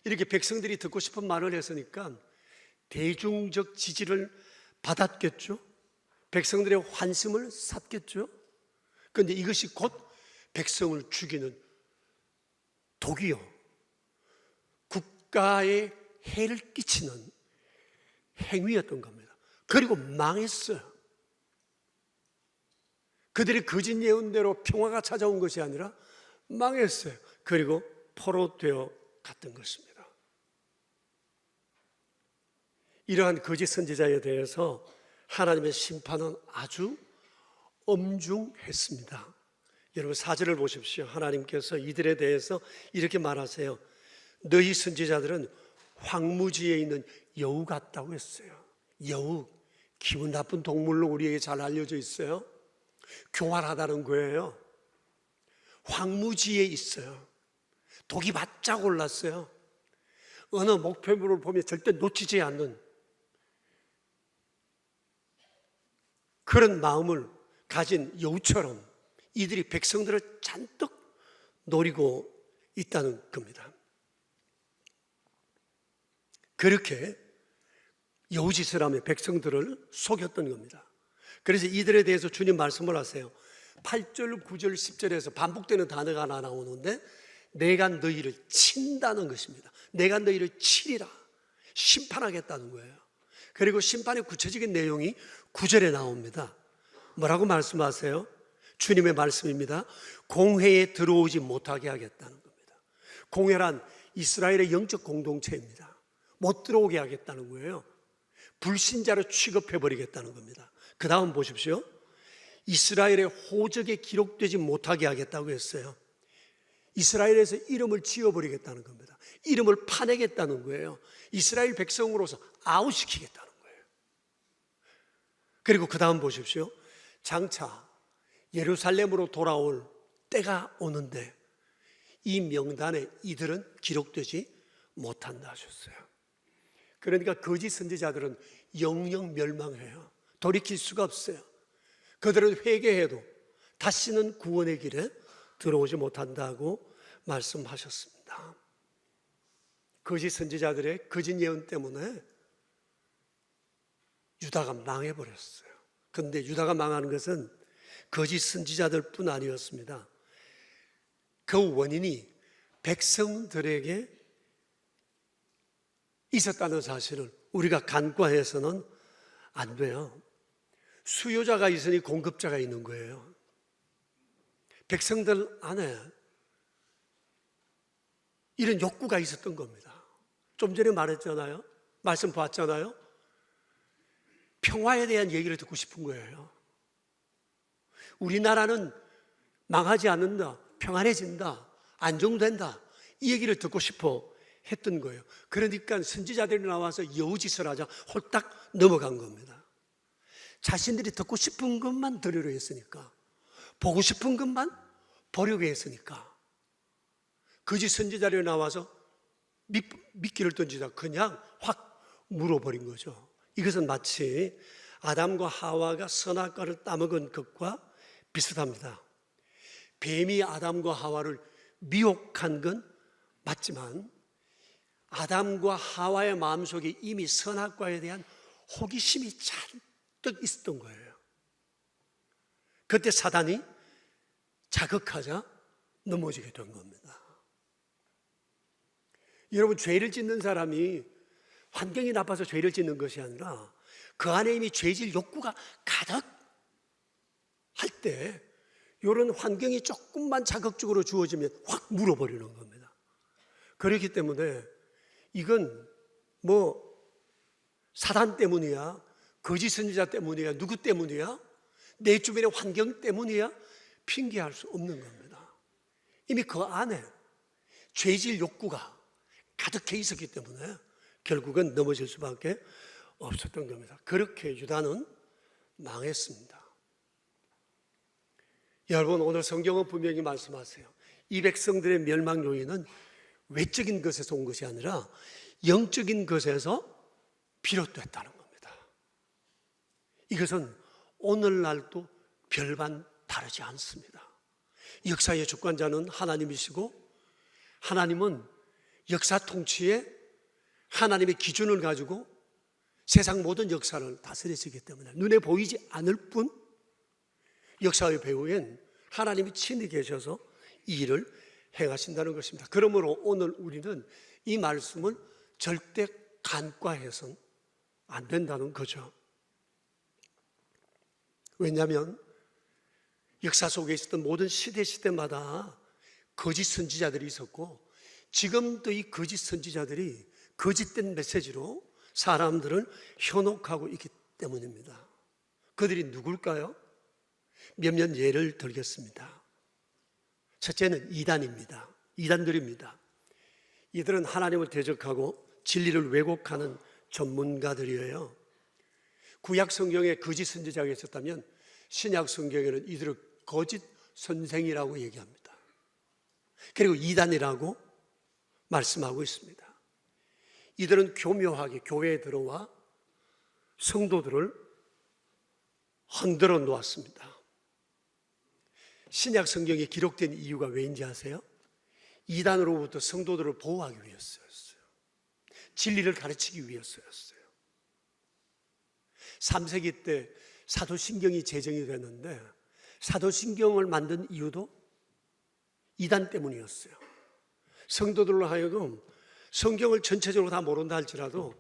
이렇게 백성들이 듣고 싶은 말을 했으니까 대중적 지지를 받았겠죠. 백성들의 환심을 샀겠죠. 그런데 이것이 곧 백성을 죽이는 독이요, 국가에 해를 끼치는 행위였던 겁니다. 그리고 망했어요. 그들의 거짓 예언대로 평화가 찾아온 것이 아니라 망했어요. 그리고 포로되어 갔던 것입니다. 이러한 거짓 선지자에 대해서 하나님의 심판은 아주 엄중했습니다. 여러분 4절을 보십시오. 하나님께서 이들에 대해서 이렇게 말하세요. 너희 선지자들은 황무지에 있는 여우 같다고 했어요. 여우, 기분 나쁜 동물로 우리에게 잘 알려져 있어요. 교활하다는 거예요. 황무지에 있어요. 독이 바짝 올랐어요. 어느 목표물을 보면 절대 놓치지 않는 그런 마음을 가진 여우처럼 이들이 백성들을 잔뜩 노리고 있다는 겁니다. 그렇게 여우짓을 하며 백성들을 속였던 겁니다. 그래서 이들에 대해서 주님 말씀을 하세요. 8절, 9절, 10절에서 반복되는 단어가 하나 나오는데 내가 너희를 친다는 것입니다. 내가 너희를 치리라, 심판하겠다는 거예요. 그리고 심판의 구체적인 내용이 9절에 나옵니다. 뭐라고 말씀하세요? 주님의 말씀입니다. 공회에 들어오지 못하게 하겠다는 겁니다. 공회란 이스라엘의 영적 공동체입니다. 못 들어오게 하겠다는 거예요. 불신자로 취급해버리겠다는 겁니다. 그 다음 보십시오. 이스라엘의 호적에 기록되지 못하게 하겠다고 했어요. 이스라엘에서 이름을 지워버리겠다는 겁니다. 이름을 파내겠다는 거예요. 이스라엘 백성으로서 아웃시키겠다는 거예요. 그리고 그 다음 보십시오. 장차 예루살렘으로 돌아올 때가 오는데 이 명단에 이들은 기록되지 못한다 하셨어요. 그러니까 거짓 선지자들은 영영 멸망해요. 돌이킬 수가 없어요. 그들은 회개해도 다시는 구원의 길에 들어오지 못한다고 말씀하셨습니다. 거짓 선지자들의 거짓 예언 때문에 유다가 망해버렸어요. 그런데 유다가 망하는 것은 거짓 선지자들 뿐 아니었습니다. 그 원인이 백성들에게 있었다는 사실을 우리가 간과해서는 안 돼요. 수요자가 있으니 공급자가 있는 거예요. 백성들 안에 이런 욕구가 있었던 겁니다. 좀 전에 말했잖아요. 말씀 봤잖아요. 평화에 대한 얘기를 듣고 싶은 거예요. 우리나라는 망하지 않는다, 평안해진다, 안정된다, 이 얘기를 듣고 싶어 했던 거예요. 그러니까 선지자들이 나와서 여우짓을 하자 홀딱 넘어간 겁니다. 자신들이 듣고 싶은 것만 들으려 했으니까, 보고 싶은 것만 보려고 했으니까 거짓 선지자들이 나와서 미끼를 던지다 그냥 확 물어버린 거죠. 이것은 마치 아담과 하와가 선악과를 따먹은 것과 비슷합니다. 뱀이 아담과 하와를 미혹한 건 맞지만 아담과 하와의 마음속에 이미 선악과에 대한 호기심이 잔뜩 있었던 거예요. 그때 사단이 자극하자 넘어지게 된 겁니다. 여러분, 죄를 짓는 사람이 환경이 나빠서 죄를 짓는 것이 아니라 그 안에 이미 죄질 욕구가 가득 할 때 이런 환경이 조금만 자극적으로 주어지면 확 물어버리는 겁니다. 그렇기 때문에 이건 뭐 사단 때문이야, 거짓 선지자 때문이야, 누구 때문이야, 내 주변의 환경 때문이야, 핑계할 수 없는 겁니다. 이미 그 안에 죄질 욕구가 가득해 있었기 때문에 결국은 넘어질 수밖에 없었던 겁니다. 그렇게 유다는 망했습니다. 여러분, 오늘 성경은 분명히 말씀하세요. 이 백성들의 멸망 요인은 외적인 것에서 온 것이 아니라 영적인 것에서 비롯됐다는 겁니다. 이것은 오늘날도 별반 다르지 않습니다. 역사의 주관자는 하나님이시고 하나님은 역사 통치에 하나님의 기준을 가지고 세상 모든 역사를 다스리시기 때문에 눈에 보이지 않을 뿐 역사의 배후엔 하나님이 친히 계셔서 이 일을 행하신다는 것입니다. 그러므로 오늘 우리는 이 말씀을 절대 간과해서는 안 된다는 거죠. 왜냐하면 역사 속에 있었던 모든 시대마다 거짓 선지자들이 있었고 지금도 이 거짓 선지자들이 거짓된 메시지로 사람들을 현혹하고 있기 때문입니다. 그들이 누굴까요? 몇몇 예를 들겠습니다. 첫째는 이단입니다. 이단들입니다. 이들은 하나님을 대적하고 진리를 왜곡하는 전문가들이에요. 구약 성경에 거짓 선지자가 있었다면 신약 성경에는 이들을 거짓 선생이라고 얘기합니다. 그리고 이단이라고 말씀하고 있습니다. 이들은 교묘하게 교회에 들어와 성도들을 흔들어 놓았습니다. 신약 성경에 기록된 이유가 왜인지 아세요? 이단으로부터 성도들을 보호하기 위해서였어요. 진리를 가르치기 위해서였어요. 3세기 때 사도신경이 제정이 됐는데 사도신경을 만든 이유도 이단 때문이었어요. 성도들로 하여금 성경을 전체적으로 다 모른다 할지라도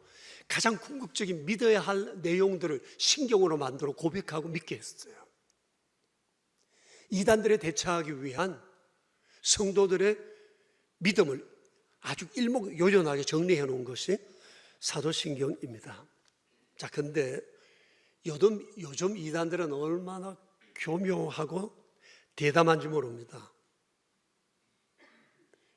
가장 궁극적인 믿어야 할 내용들을 신경으로 만들어 고백하고 믿게 했어요. 이단들에 대처하기 위한 성도들의 믿음을 아주 일목요연하게 정리해 놓은 것이 사도신경입니다. 자, 근데 요즘 이단들은 얼마나 교묘하고 대담한지 모릅니다.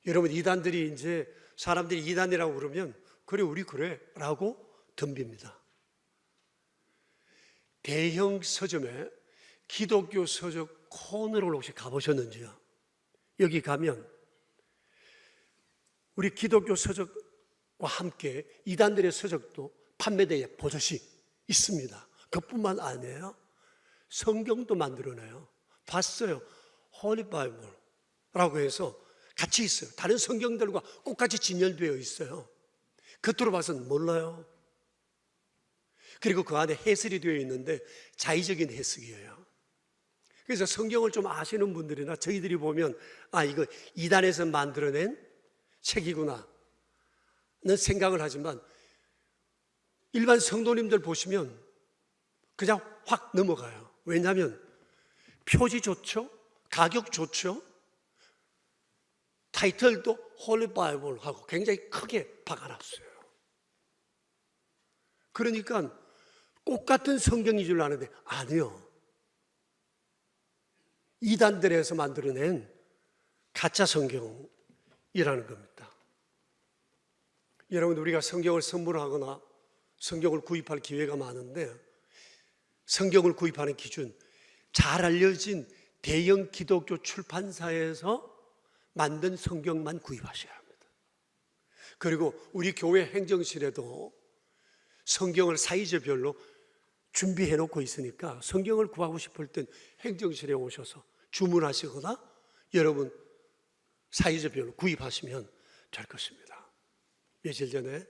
여러분, 이단들이 이제 사람들이 이단이라고 그러면 그래 우리 그래 라고 덤빕니다. 대형 서점에 기독교 서적 코너를 혹시 가보셨는지요? 여기 가면 우리 기독교 서적과 함께 이단들의 서적도 판매대에 버젓이 있습니다. 그뿐만 아니에요. 성경도 만들어내요. 봤어요. 홀리 바이블이라고 해서 같이 있어요. 다른 성경들과 똑같이 진열되어 있어요. 겉으로 봐서는 몰라요. 그리고 그 안에 해설이 되어 있는데 자의적인 해석이에요. 그래서 성경을 좀 아시는 분들이나 저희들이 보면 아, 이거 이단에서 만들어낸 책이구나 는 생각을 하지만 일반 성도님들 보시면 그냥 확 넘어가요. 왜냐하면 표지 좋죠? 가격 좋죠? 타이틀도 홀리 바이블하고 굉장히 크게 박아놨어요. 그러니까 똑같은 성경인 줄 아는데 아니요. 이단들에서 만들어낸 가짜 성경이라는 겁니다. 여러분, 우리가 성경을 선물하거나 성경을 구입할 기회가 많은데 성경을 구입하는 기준, 잘 알려진 대형 기독교 출판사에서 만든 성경만 구입하셔야 합니다. 그리고 우리 교회 행정실에도 성경을 사이즈별로 준비해 놓고 있으니까 성경을 구하고 싶을 땐 행정실에 오셔서 주문하시거나 여러분 사이즈별로 구입하시면 될 것입니다. 며칠 전에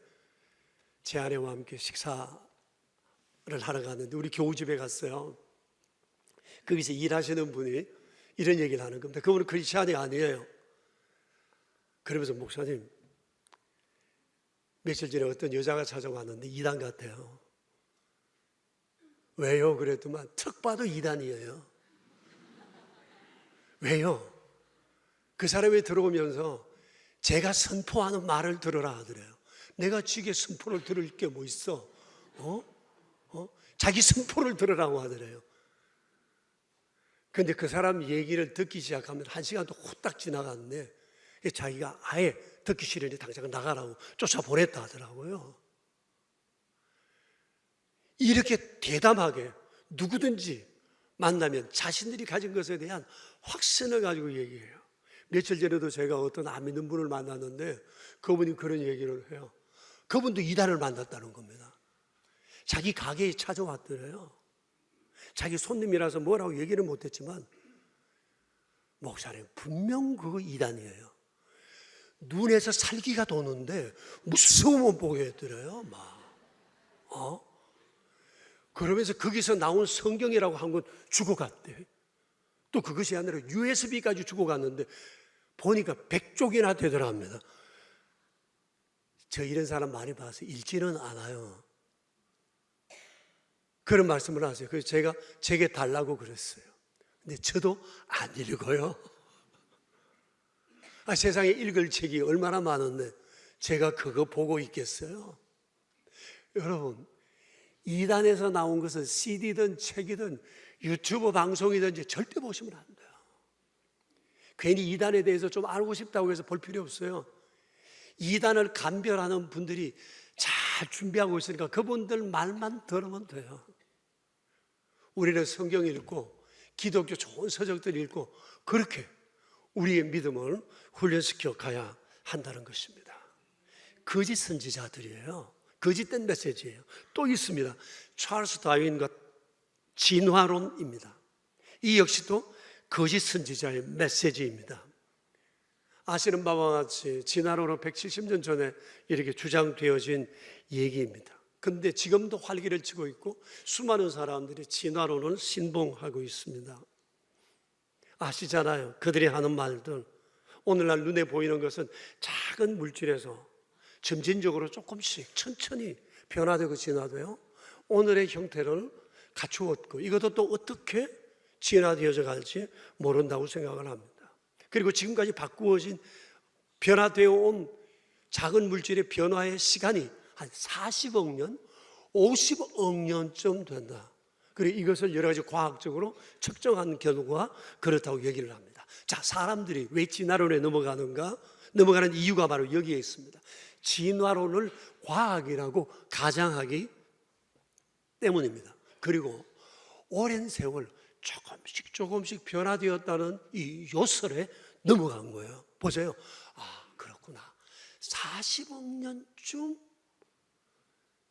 제 아내와 함께 식사를 하러 갔는데 우리 교우집에 갔어요. 거기서 일하시는 분이 이런 얘기를 하는 겁니다. 그분은 크리스찬이 아니에요. 그러면서 목사님, 며칠 전에 어떤 여자가 찾아왔는데 이단 같아요. 왜요? 그랬더만 턱 봐도 이단이에요. 왜요? 그 사람이 들어오면서 제가 선포하는 말을 들으라 하더래요. 내가 지게 선포를 들을 게 뭐 있어? 자기 선포를 들으라고 하더래요. 근데 그 사람 얘기를 듣기 시작하면 1시간도 후딱 지나갔는데 자기가 아예 듣기 싫으니 당장 나가라고 쫓아보냈다 하더라고요. 이렇게 대담하게 누구든지 만나면 자신들이 가진 것에 대한 확신을 가지고 얘기해요. 며칠 전에도 제가 어떤 안 믿는 분을 만났는데 그분이 그런 얘기를 해요. 그분도 이단을 만났다는 겁니다. 자기 가게에 찾아왔더래요. 자기 손님이라서 뭐라고 얘기는 못했지만 목사님 분명 그거 이단이에요. 눈에서 살기가 도는데 무서우면 보게 했더래요. 그러면서 거기서 나온 성경이라고 한 건 주고 갔대. 또 그것이 아니라 USB까지 주고 갔는데 보니까 100쪽이나 되더랍니다. 저 이런 사람 많이 봐서 읽지는 않아요. 그런 말씀을 하세요. 그래서 제가 제게 달라고 그랬어요. 근데 저도 안 읽어요. 세상에 읽을 책이 얼마나 많은데 제가 그거 보고 있겠어요? 여러분, 이단에서 나온 것은 CD든 책이든 유튜브 방송이든지 절대 보시면 안 돼요. 괜히 이단에 대해서 좀 알고 싶다고 해서 볼 필요 없어요. 이단을 감별하는 분들이 잘 준비하고 있으니까 그분들 말만 들으면 돼요. 우리는 성경 읽고 기독교 좋은 서적들 읽고 그렇게 우리의 믿음을 훈련시켜 가야 한다는 것입니다. 거짓 선지자들이에요. 거짓된 메시지예요. 또 있습니다. 찰스 다윈과 진화론입니다. 이 역시도 거짓 선지자의 메시지입니다. 아시는 바와 같이 진화론은 170년 전에 이렇게 주장되어진 얘기입니다. 그런데 지금도 활기를 치고 있고 수많은 사람들이 진화론을 신봉하고 있습니다. 아시잖아요. 그들이 하는 말들, 오늘날 눈에 보이는 것은 작은 물질에서 점진적으로 조금씩 천천히 변화되고 진화되어 오늘의 형태를 갖추었고 이것도 또 어떻게 진화되어져 갈지 모른다고 생각을 합니다. 그리고 지금까지 바꾸어진 변화되어 온 작은 물질의 변화의 시간이 한 40억 년, 50억 년쯤 된다. 그리고 이것을 여러 가지 과학적으로 측정한 결과 그렇다고 얘기를 합니다. 자, 사람들이 왜 진화론에 넘어가는가? 넘어가는 이유가 바로 여기에 있습니다. 진화론을 과학이라고 가장하기 때문입니다. 그리고 오랜 세월 조금씩 변화되었다는 이 요설에 넘어간 거예요. 보세요. 아, 그렇구나. 40억 년쯤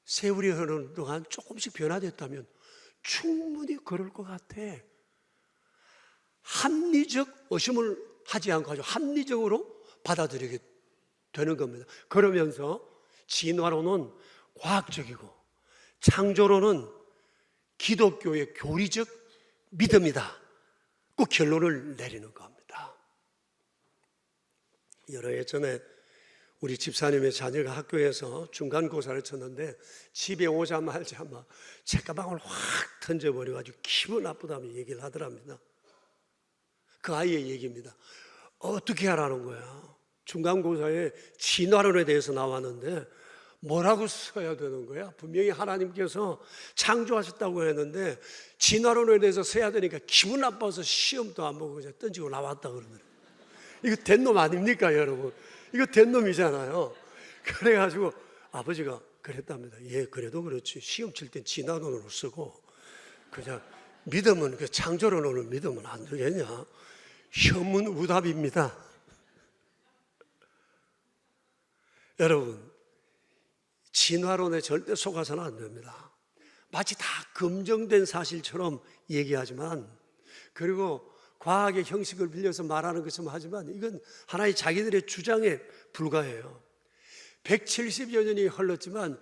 세월이 흐르는 동안 조금씩 변화됐다면 충분히 그럴 것 같아. 합리적 의심을 하지 않고 아주 합리적으로 받아들이게 되는 겁니다. 그러면서 진화론은 과학적이고 창조론은 기독교의 교리적 믿음이다. 꼭 결론을 내리는 겁니다. 여러 해 전에 우리 집사님의 자녀가 학교에서 중간고사를 쳤는데 집에 오자마자 막 책가방을 확 던져버려가지고 기분 나쁘다며 얘기를 하더랍니다. 그 아이의 얘기입니다. 어떻게 하라는 거야? 중간고사에 진화론에 대해서 나왔는데 뭐라고 써야 되는 거야? 분명히 하나님께서 창조하셨다고 했는데 진화론에 대해서 써야 되니까 기분 나빠서 시험도 안 보고 그냥 던지고 나왔다 그러더라고요. 이거 된 놈 아닙니까, 여러분? 이거 된 놈이잖아요. 그래가지고 아버지가 그랬답니다. 예, 그래도 그렇지. 시험 칠 땐 진화론으로 쓰고 그냥 믿음은 그 창조론으로 믿으면 안 되겠냐? 현문우답입니다. 여러분, 진화론에 절대 속아서는 안 됩니다. 마치 다 검증된 사실처럼 얘기하지만, 그리고 과학의 형식을 빌려서 말하는 것처럼 하지만 이건 하나의 자기들의 주장에 불과해요. 170여 년이 흘렀지만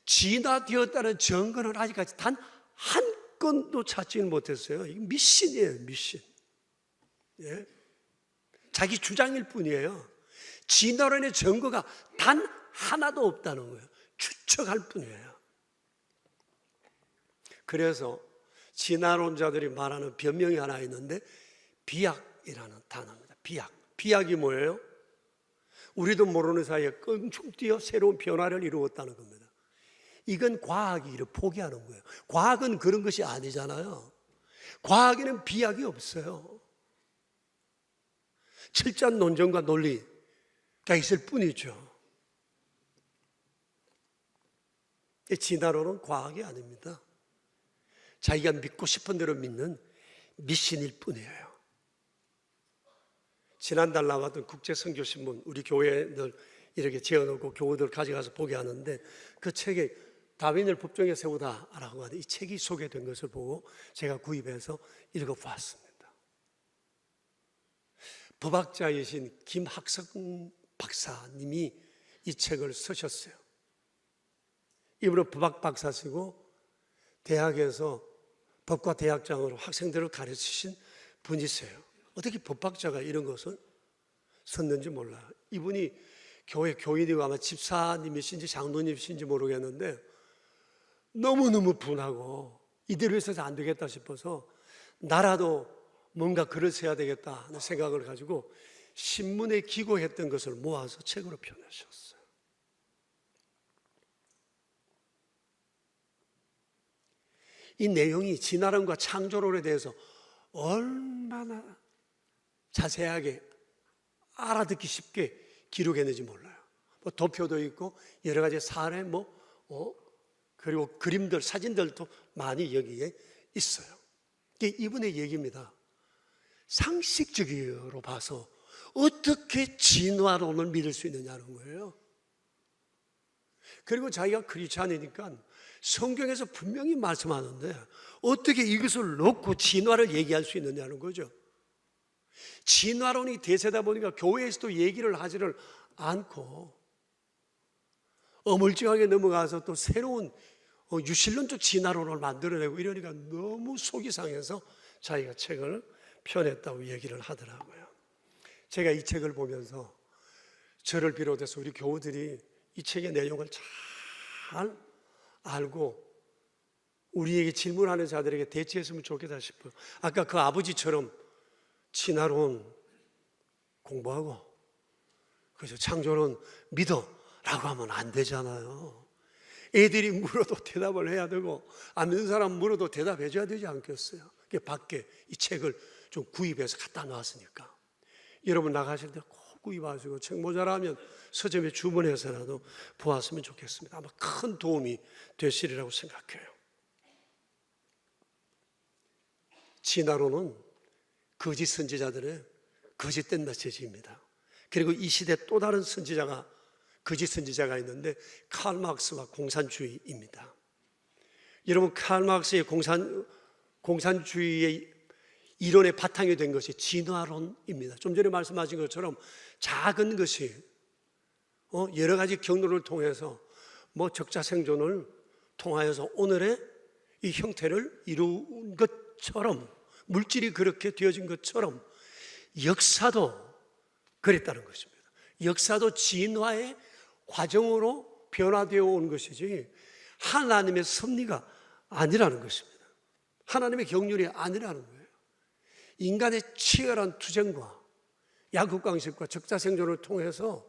진화되었다는 증거는 아직까지 단 한 건도 찾지는 못했어요. 이게 미신이에요, 미신. 예? 자기 주장일 뿐이에요. 진화론의 증거가 단 하나도 없다는 거예요. 추측할 뿐이에요. 그래서 진화론자들이 말하는 변명이 하나 있는데 비약이라는 단어입니다. 비약. 비약이 뭐예요? 우리도 모르는 사이에 껑충 뛰어 새로운 변화를 이루었다는 겁니다. 이건 과학이 이를 포기하는 거예요. 과학은 그런 것이 아니잖아요. 과학에는 비약이 없어요. 철저한 논증과 논리가 있을 뿐이죠. 진화론은 과학이 아닙니다. 자기가 믿고 싶은 대로 믿는 미신일 뿐이에요. 지난달 나왔던 국제선교신문, 우리 교회들 이렇게 재어놓고 교우들 가져가서 보게 하는데 그 책에 다윈을 법정에 세우다라고 하는 이 책이 소개된 것을 보고 제가 구입해서 읽어보았습니다. 법학자이신 김학석 박사님이 이 책을 쓰셨어요. 이분은 법학 박사시고 대학에서 법과 대학장으로 학생들을 가르치신 분이세요. 어떻게 법학자가 이런 것을 썼는지 몰라요. 이분이 교회 교인이고 아마 집사님이신지 장로님이신지 모르겠는데 너무너무 분하고 이대로 있어서 안 되겠다 싶어서 나라도 뭔가 글을 써야 되겠다 하는 생각을 가지고 신문에 기고했던 것을 모아서 책으로 펴내셨어요. 이 내용이 진화론과 창조론에 대해서 얼마나 자세하게 알아듣기 쉽게 기록했는지 몰라요. 뭐 도표도 있고 여러 가지 사례 그리고 그림들, 사진들도 많이 여기에 있어요. 이게 이분의 얘기입니다. 상식적으로 봐서 어떻게 진화론을 믿을 수 있느냐는 거예요. 그리고 자기가 크리스찬이니까 성경에서 분명히 말씀하는데 어떻게 이것을 놓고 진화를 얘기할 수 있느냐는 거죠. 진화론이 대세다 보니까 교회에서도 얘기를 하지를 않고 어물쩡하게 넘어가서 또 새로운 유실론적 진화론을 만들어내고 이러니까 너무 속이 상해서 자기가 책을 펴냈다고 얘기를 하더라고요. 제가 이 책을 보면서 저를 비롯해서 우리 교우들이 이 책의 내용을 잘 알고 우리에게 질문하는 자들에게 대처했으면 좋겠다 싶어요. 아까 그 아버지처럼 진화론 공부하고 그죠, 창조론 믿어 라고 하면 안 되잖아요. 애들이 물어도 대답을 해야 되고 안 믿는 사람 물어도 대답해 줘야 되지 않겠어요? 밖에 이 책을 좀 구입해서 갖다 놨으니까 여러분 나가실 때 꼭 구입하시고 책 모자라면 서점에 주문해서라도 보았으면 좋겠습니다. 아마 큰 도움이 되시리라고 생각해요. 진화론은 거짓 선지자들의 거짓된 메시지입니다. 그리고 이 시대 또 다른 선지자가 거짓 선지자가 있는데 칼 막스와 공산주의입니다. 여러분 칼 막스의 공산주의의 이론의 바탕이 된 것이 진화론입니다. 좀 전에 말씀하신 것처럼 작은 것이 여러 가지 경로를 통해서 적자생존을 통하여서 오늘의 이 형태를 이룬 것처럼 물질이 그렇게 되어진 것처럼 역사도 그랬다는 것입니다. 역사도 진화의 과정으로 변화되어 온 것이지 하나님의 섭리가 아니라는 것입니다. 하나님의 경륜이 아니라는 거예요. 인간의 치열한 투쟁과 약육강식과 적자생존을 통해서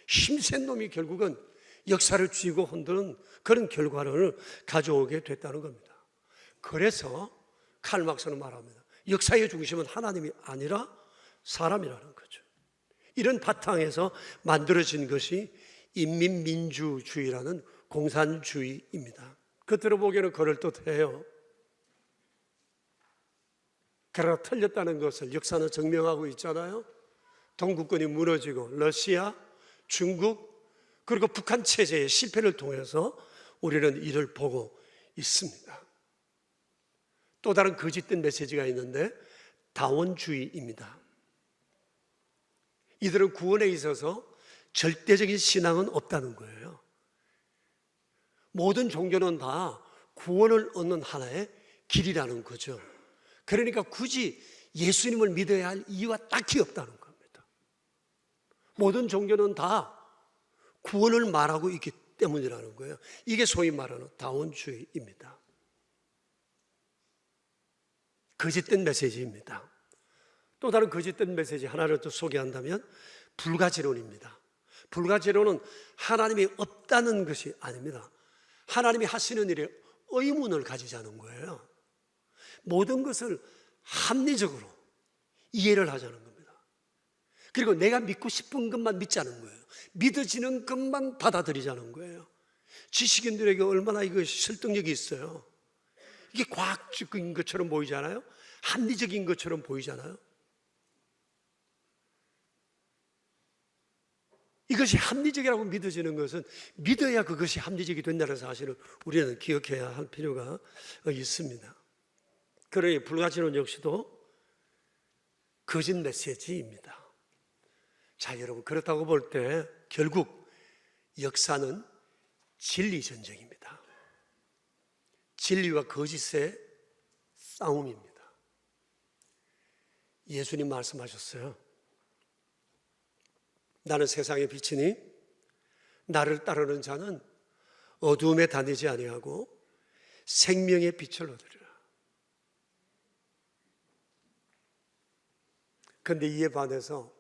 힘센 놈이 결국은 역사를 쥐고 흔드는 그런 결과를 가져오게 됐다는 겁니다. 그래서 칼 막스는 말합니다. 역사의 중심은 하나님이 아니라 사람이라는 거죠. 이런 바탕에서 만들어진 것이 인민민주주의라는 공산주의입니다. 겉으로 보기에는 그럴듯해요. 그러나 틀렸다는 것을 역사는 증명하고 있잖아요. 동구권이 무너지고 러시아, 중국 그리고 북한 체제의 실패를 통해서 우리는 이를 보고 있습니다. 또 다른 거짓된 메시지가 있는데 다원주의입니다. 이들은 구원에 있어서 절대적인 신앙은 없다는 거예요. 모든 종교는 다 구원을 얻는 하나의 길이라는 거죠. 그러니까 굳이 예수님을 믿어야 할 이유가 딱히 없다는 겁니다. 모든 종교는 다 구원을 말하고 있기 때문이라는 거예요. 이게 소위 말하는 다원주의입니다. 거짓된 메시지입니다. 또 다른 거짓된 메시지 하나를 또 소개한다면 불가지론입니다. 불가지론은 하나님이 없다는 것이 아닙니다. 하나님이 하시는 일에 의문을 가지자는 거예요. 모든 것을 합리적으로 이해를 하자는 겁니다. 그리고 내가 믿고 싶은 것만 믿자는 거예요. 믿어지는 것만 받아들이자는 거예요. 지식인들에게 얼마나 이것이 설득력이 있어요. 이게 과학적인 것처럼 보이잖아요. 합리적인 것처럼 보이잖아요. 이것이 합리적이라고 믿어지는 것은 믿어야 그것이 합리적이 된다는 사실을 우리는 기억해야 할 필요가 있습니다. 그러니 불가지론 역시도 거짓 메시지입니다. 자, 여러분 그렇다고 볼 때 결국 역사는 진리 전쟁입니다. 진리와 거짓의 싸움입니다. 예수님 말씀하셨어요. 나는 세상의 빛이니 나를 따르는 자는 어두움에 다니지 아니하고 생명의 빛을 얻으리라. 그런데 이에 반해서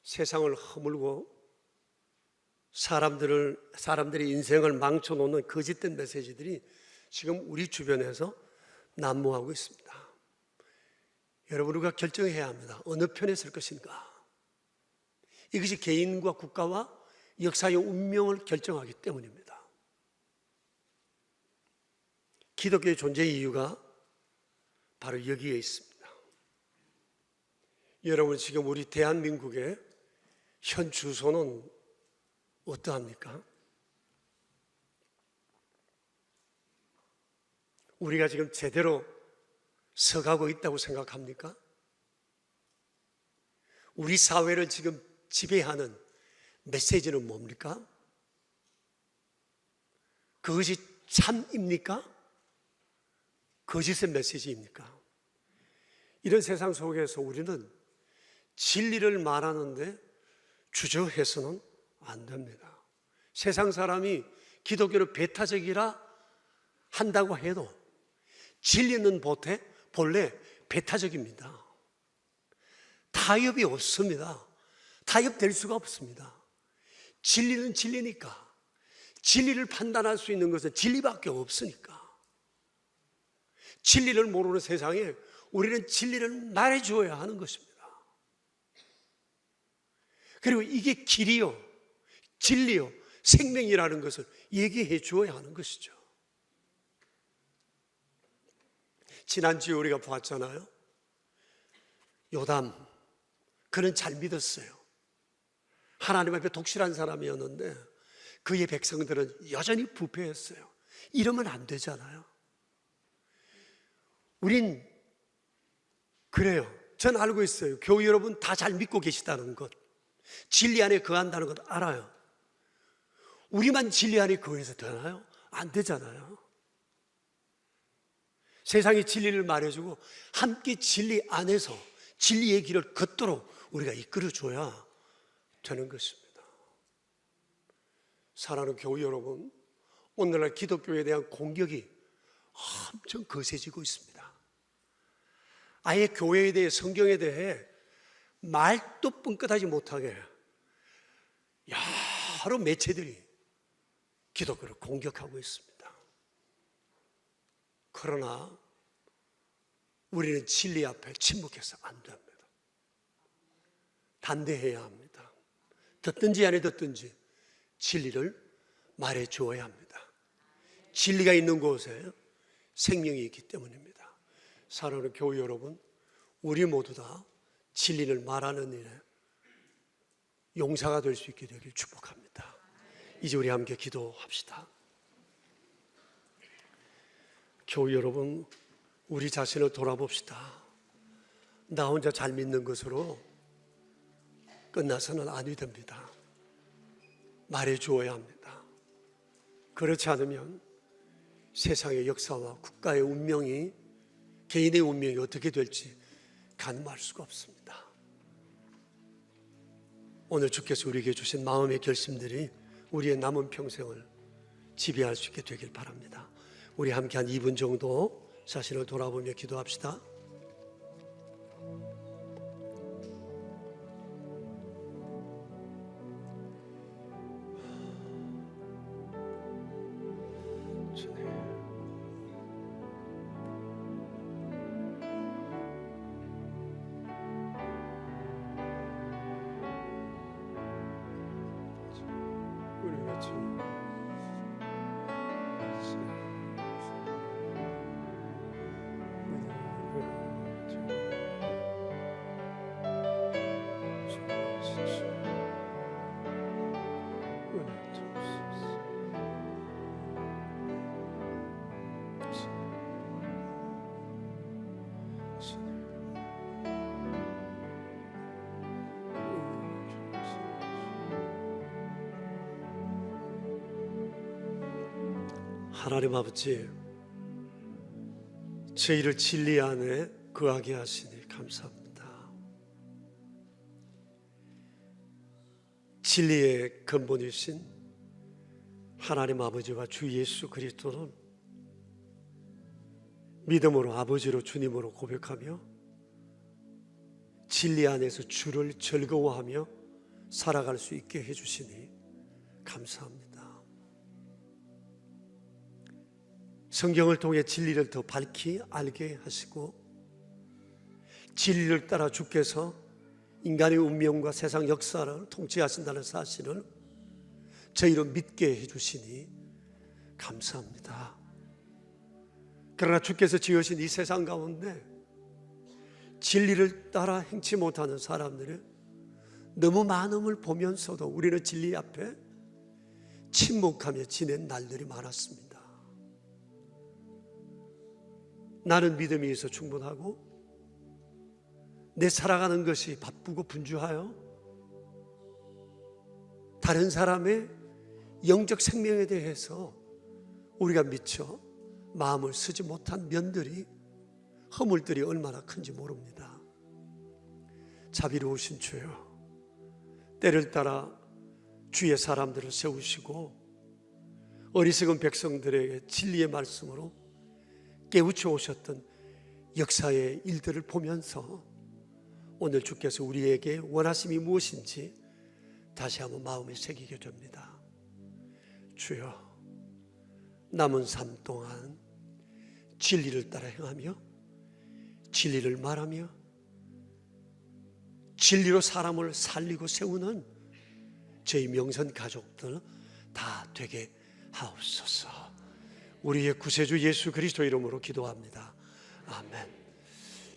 세상을 허물고 사람들의 인생을 망쳐놓는 거짓된 메시지들이 지금 우리 주변에서 난무하고 있습니다. 여러분, 우리가 결정해야 합니다. 어느 편에 설 것인가. 이것이 개인과 국가와 역사의 운명을 결정하기 때문입니다. 기독교의 존재의 이유가 바로 여기에 있습니다. 여러분, 지금 우리 대한민국의 현 주소는 어떠합니까? 우리가 지금 제대로 서가고 있다고 생각합니까? 우리 사회를 지금 지배하는 메시지는 뭡니까? 그것이 참입니까? 거짓의 메시지입니까? 이런 세상 속에서 우리는 진리를 말하는데 주저해서는 안 됩니다. 세상 사람이 기독교를 배타적이라 한다고 해도 진리는 본래 배타적입니다. 타협이 없습니다. 타협될 수가 없습니다. 진리는 진리니까. 진리를 판단할 수 있는 것은 진리밖에 없으니까. 진리를 모르는 세상에 우리는 진리를 말해주어야 하는 것입니다. 그리고 이게 길이요, 진리요, 생명이라는 것을 얘기해 주어야 하는 것이죠. 지난주에 우리가 보았잖아요. 요담, 그는 잘 믿었어요. 하나님 앞에 독실한 사람이었는데 그의 백성들은 여전히 부패했어요. 이러면 안 되잖아요. 우린 그래요. 전 알고 있어요. 교우 여러분 다 잘 믿고 계시다는 것, 진리 안에 거한다는 것 알아요. 우리만 진리 안에 거해서 되나요? 안 되잖아요. 세상이 진리를 말해주고 함께 진리 안에서 진리의 길을 걷도록 우리가 이끌어줘야 되는 것입니다. 사랑하는 교우 여러분, 오늘날 기독교에 대한 공격이 엄청 거세지고 있습니다. 아예 교회에 대해, 성경에 대해 말도 뻥끗하지 못하게 여러 매체들이 기독교를 공격하고 있습니다. 그러나 우리는 진리 앞에 침묵해서 안 됩니다. 단대해야 합니다. 듣든지 안 듣든지 진리를 말해 주어야 합니다. 진리가 있는 곳에 생명이 있기 때문입니다. 사랑하는 교우 여러분, 우리 모두 다 진리를 말하는 일에 용사가 될 수 있게 되길 축복합니다. 이제 우리 함께 기도합시다. 교우 여러분, 우리 자신을 돌아봅시다. 나 혼자 잘 믿는 것으로 끝나서는 아니 됩니다. 말해 주어야 합니다. 그렇지 않으면 세상의 역사와 국가의 운명이, 개인의 운명이 어떻게 될지 가늠할 수가 없습니다. 오늘 주께서 우리에게 주신 마음의 결심들이 우리의 남은 평생을 지배할 수 있게 되길 바랍니다. 우리 함께 한 2분 정도 자신을 돌아보며 기도합시다. 하나님 아버지, 저희를 진리 안에 거하게 하시니 감사합니다. 진리의 근본이신 하나님 아버지와 주 예수 그리스도는 믿음으로 아버지로 주님으로 고백하며 진리 안에서 주를 즐거워하며 살아갈 수 있게 해주시니 감사합니다. 성경을 통해 진리를 더 밝히 알게 하시고 진리를 따라 주께서 인간의 운명과 세상 역사를 통치하신다는 사실을 저희로 믿게 해주시니 감사합니다. 그러나 주께서 지으신 이 세상 가운데 진리를 따라 행치 못하는 사람들이 너무 많음을 보면서도 우리는 진리 앞에 침묵하며 지낸 날들이 많았습니다. 나는 믿음이 있어 충분하고 내 살아가는 것이 바쁘고 분주하여 다른 사람의 영적 생명에 대해서 우리가 미처 마음을 쓰지 못한 면들이, 허물들이 얼마나 큰지 모릅니다. 자비로우신 주여, 때를 따라 주의 사람들을 세우시고 어리석은 백성들에게 진리의 말씀으로 깨우쳐 오셨던 역사의 일들을 보면서 오늘 주께서 우리에게 원하심이 무엇인지 다시 한번 마음에 새기게 됩니다. 주여, 남은 삶 동안 진리를 따라 행하며 진리를 말하며 진리로 사람을 살리고 세우는 저희 명선 가족들 다 되게 하옵소서. 우리의 구세주 예수 그리스도 이름으로 기도합니다. 아멘.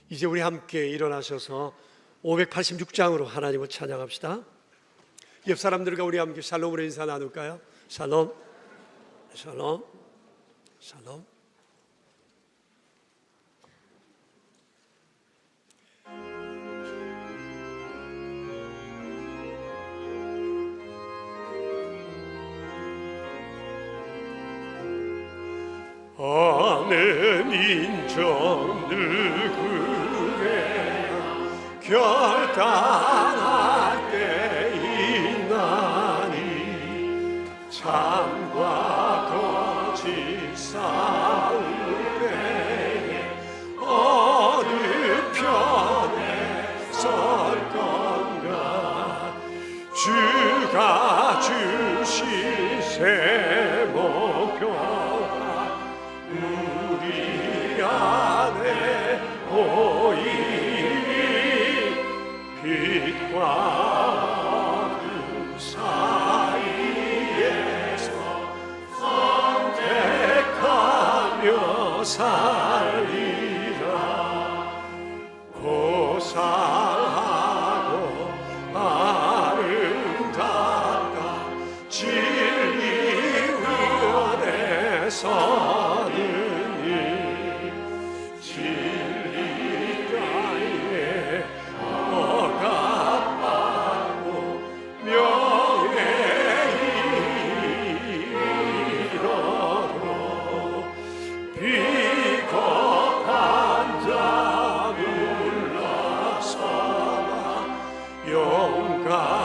이제 우리 함께 일어나셔서 586장으로 하나님을 찬양합시다. 옆 사람들과 우리 함께 샬롬으로 인사 나눌까요? 샬롬, 샬롬, 샬롬. 아는 인정 누구에 결단할 때 있나니 참과 거짓 싸울 때에 어느 편에 설 건가 주가 주신 새 목표가 우리 안에 보이니 빛과 어둠 사이에서 선택하며 살리라. 고상하고 아름답다 진리 위원에 서는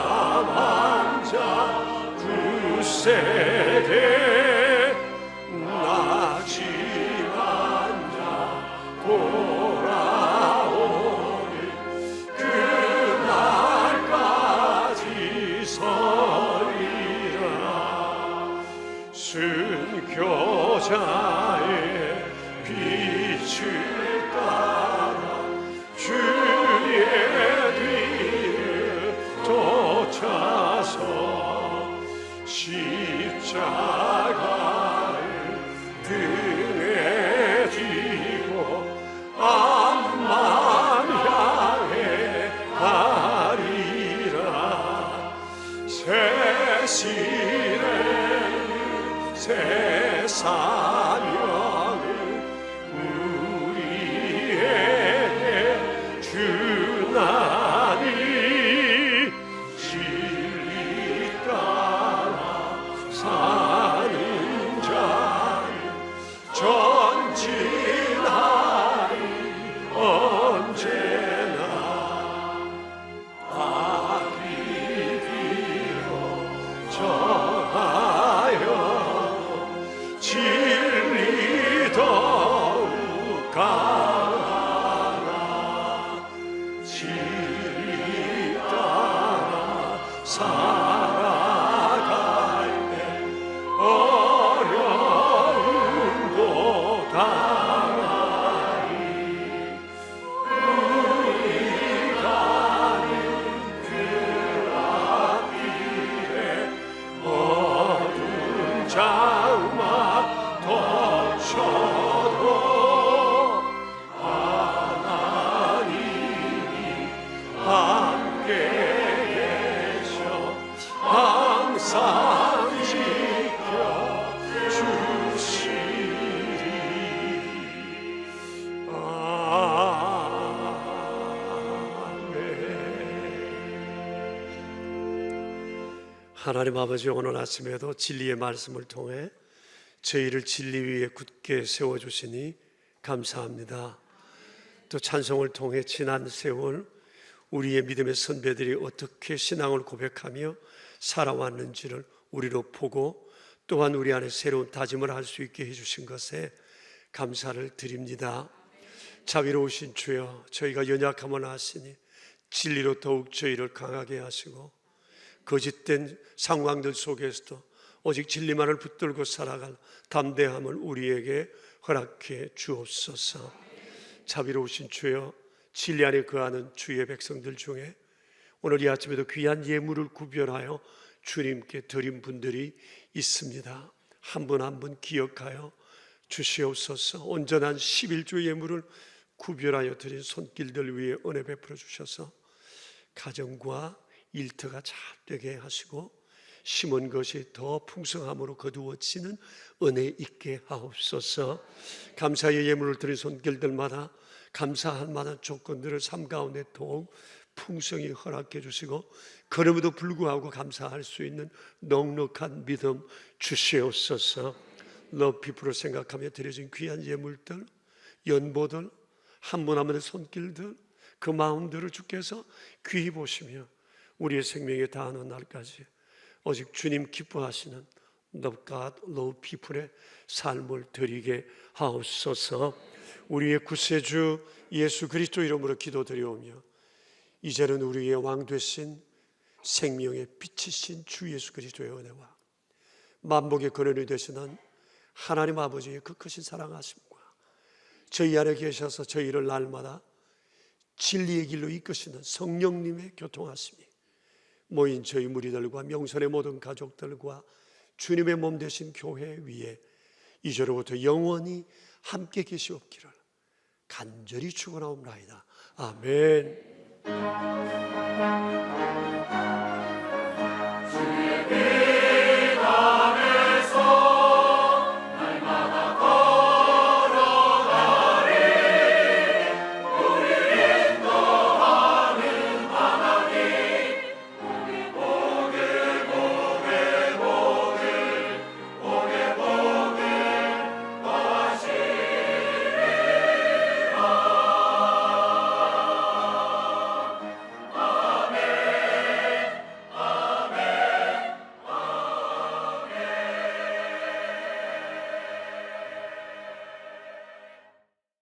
용감한 자 구세대 나지만 자 돌아오니 그날까지 서리라. 순교자의 빛을 따라 주의 쫓아서 십자가를 등에 지고 암만 향해 가리라. 새 시대를 새 사명을 우리에게 주나니 진리 따라 사는 장막 덮쳐도 하나님이 함께 계셔 항상 지켜주시리. 하나님 아버지, 오늘 아침에도 진리의 말씀을 통해 저희를 진리 위에 굳게 세워주시니 감사합니다. 또 찬송을 통해 지난 세월 우리의 믿음의 선배들이 어떻게 신앙을 고백하며 살아왔는지를 우리로 보고 또한 우리 안에 새로운 다짐을 할 수 있게 해주신 것에 감사를 드립니다. 자비로우신 주여, 저희가 연약함을 아시니 진리로 더욱 저희를 강하게 하시고 거짓된 상황들 속에서도 오직 진리만을 붙들고 살아갈 담대함을 우리에게 허락해 주옵소서. 자비로우신 주여, 진리 안에 거하는 주의 백성들 중에 오늘 이 아침에도 귀한 예물을 구별하여 주님께 드린 분들이 있습니다. 한 분 한 분 기억하여 주시옵소서. 온전한 11조 예물을 구별하여 드린 손길들 위에 은혜 베풀어 주셔서 가정과 일터가 잘 되게 하시고 심은 것이 더 풍성함으로 거두어지는 은혜 있게 하옵소서. 감사의 예물을 드린 손길들마다 감사할 만한 조건들을 삶 가운데 더욱 풍성히 허락해 주시고 그럼에도 불구하고 감사할 수 있는 넉넉한 믿음 주시옵소서. 러브피플을 생각하며 드려진 귀한 예물들, 연보들, 한 분 한 분의 손길들, 그 마음들을 주께서 귀히 보시며 우리의 생명에 다하는 날까지 오직 주님 기뻐하시는 Love God, Love People의 삶을 드리게 하옵소서. 우리의 구세주 예수 그리스도 이름으로 기도드리오며 이제는 우리의 왕 되신 생명의 빛이신 주 예수 그리스도의 은혜와 만복의 근원이 되시는 하나님 아버지의 그 크신 사랑하심과 저희 안에 계셔서 저희를 날마다 진리의 길로 이끄시는 성령님의 교통하심이 모인 저희 무리들과 명선의 모든 가족들과 주님의 몸 되신 교회 위에 이제로부터 영원히 함께 계시옵기를 간절히 축원하옵나이다. 아멘.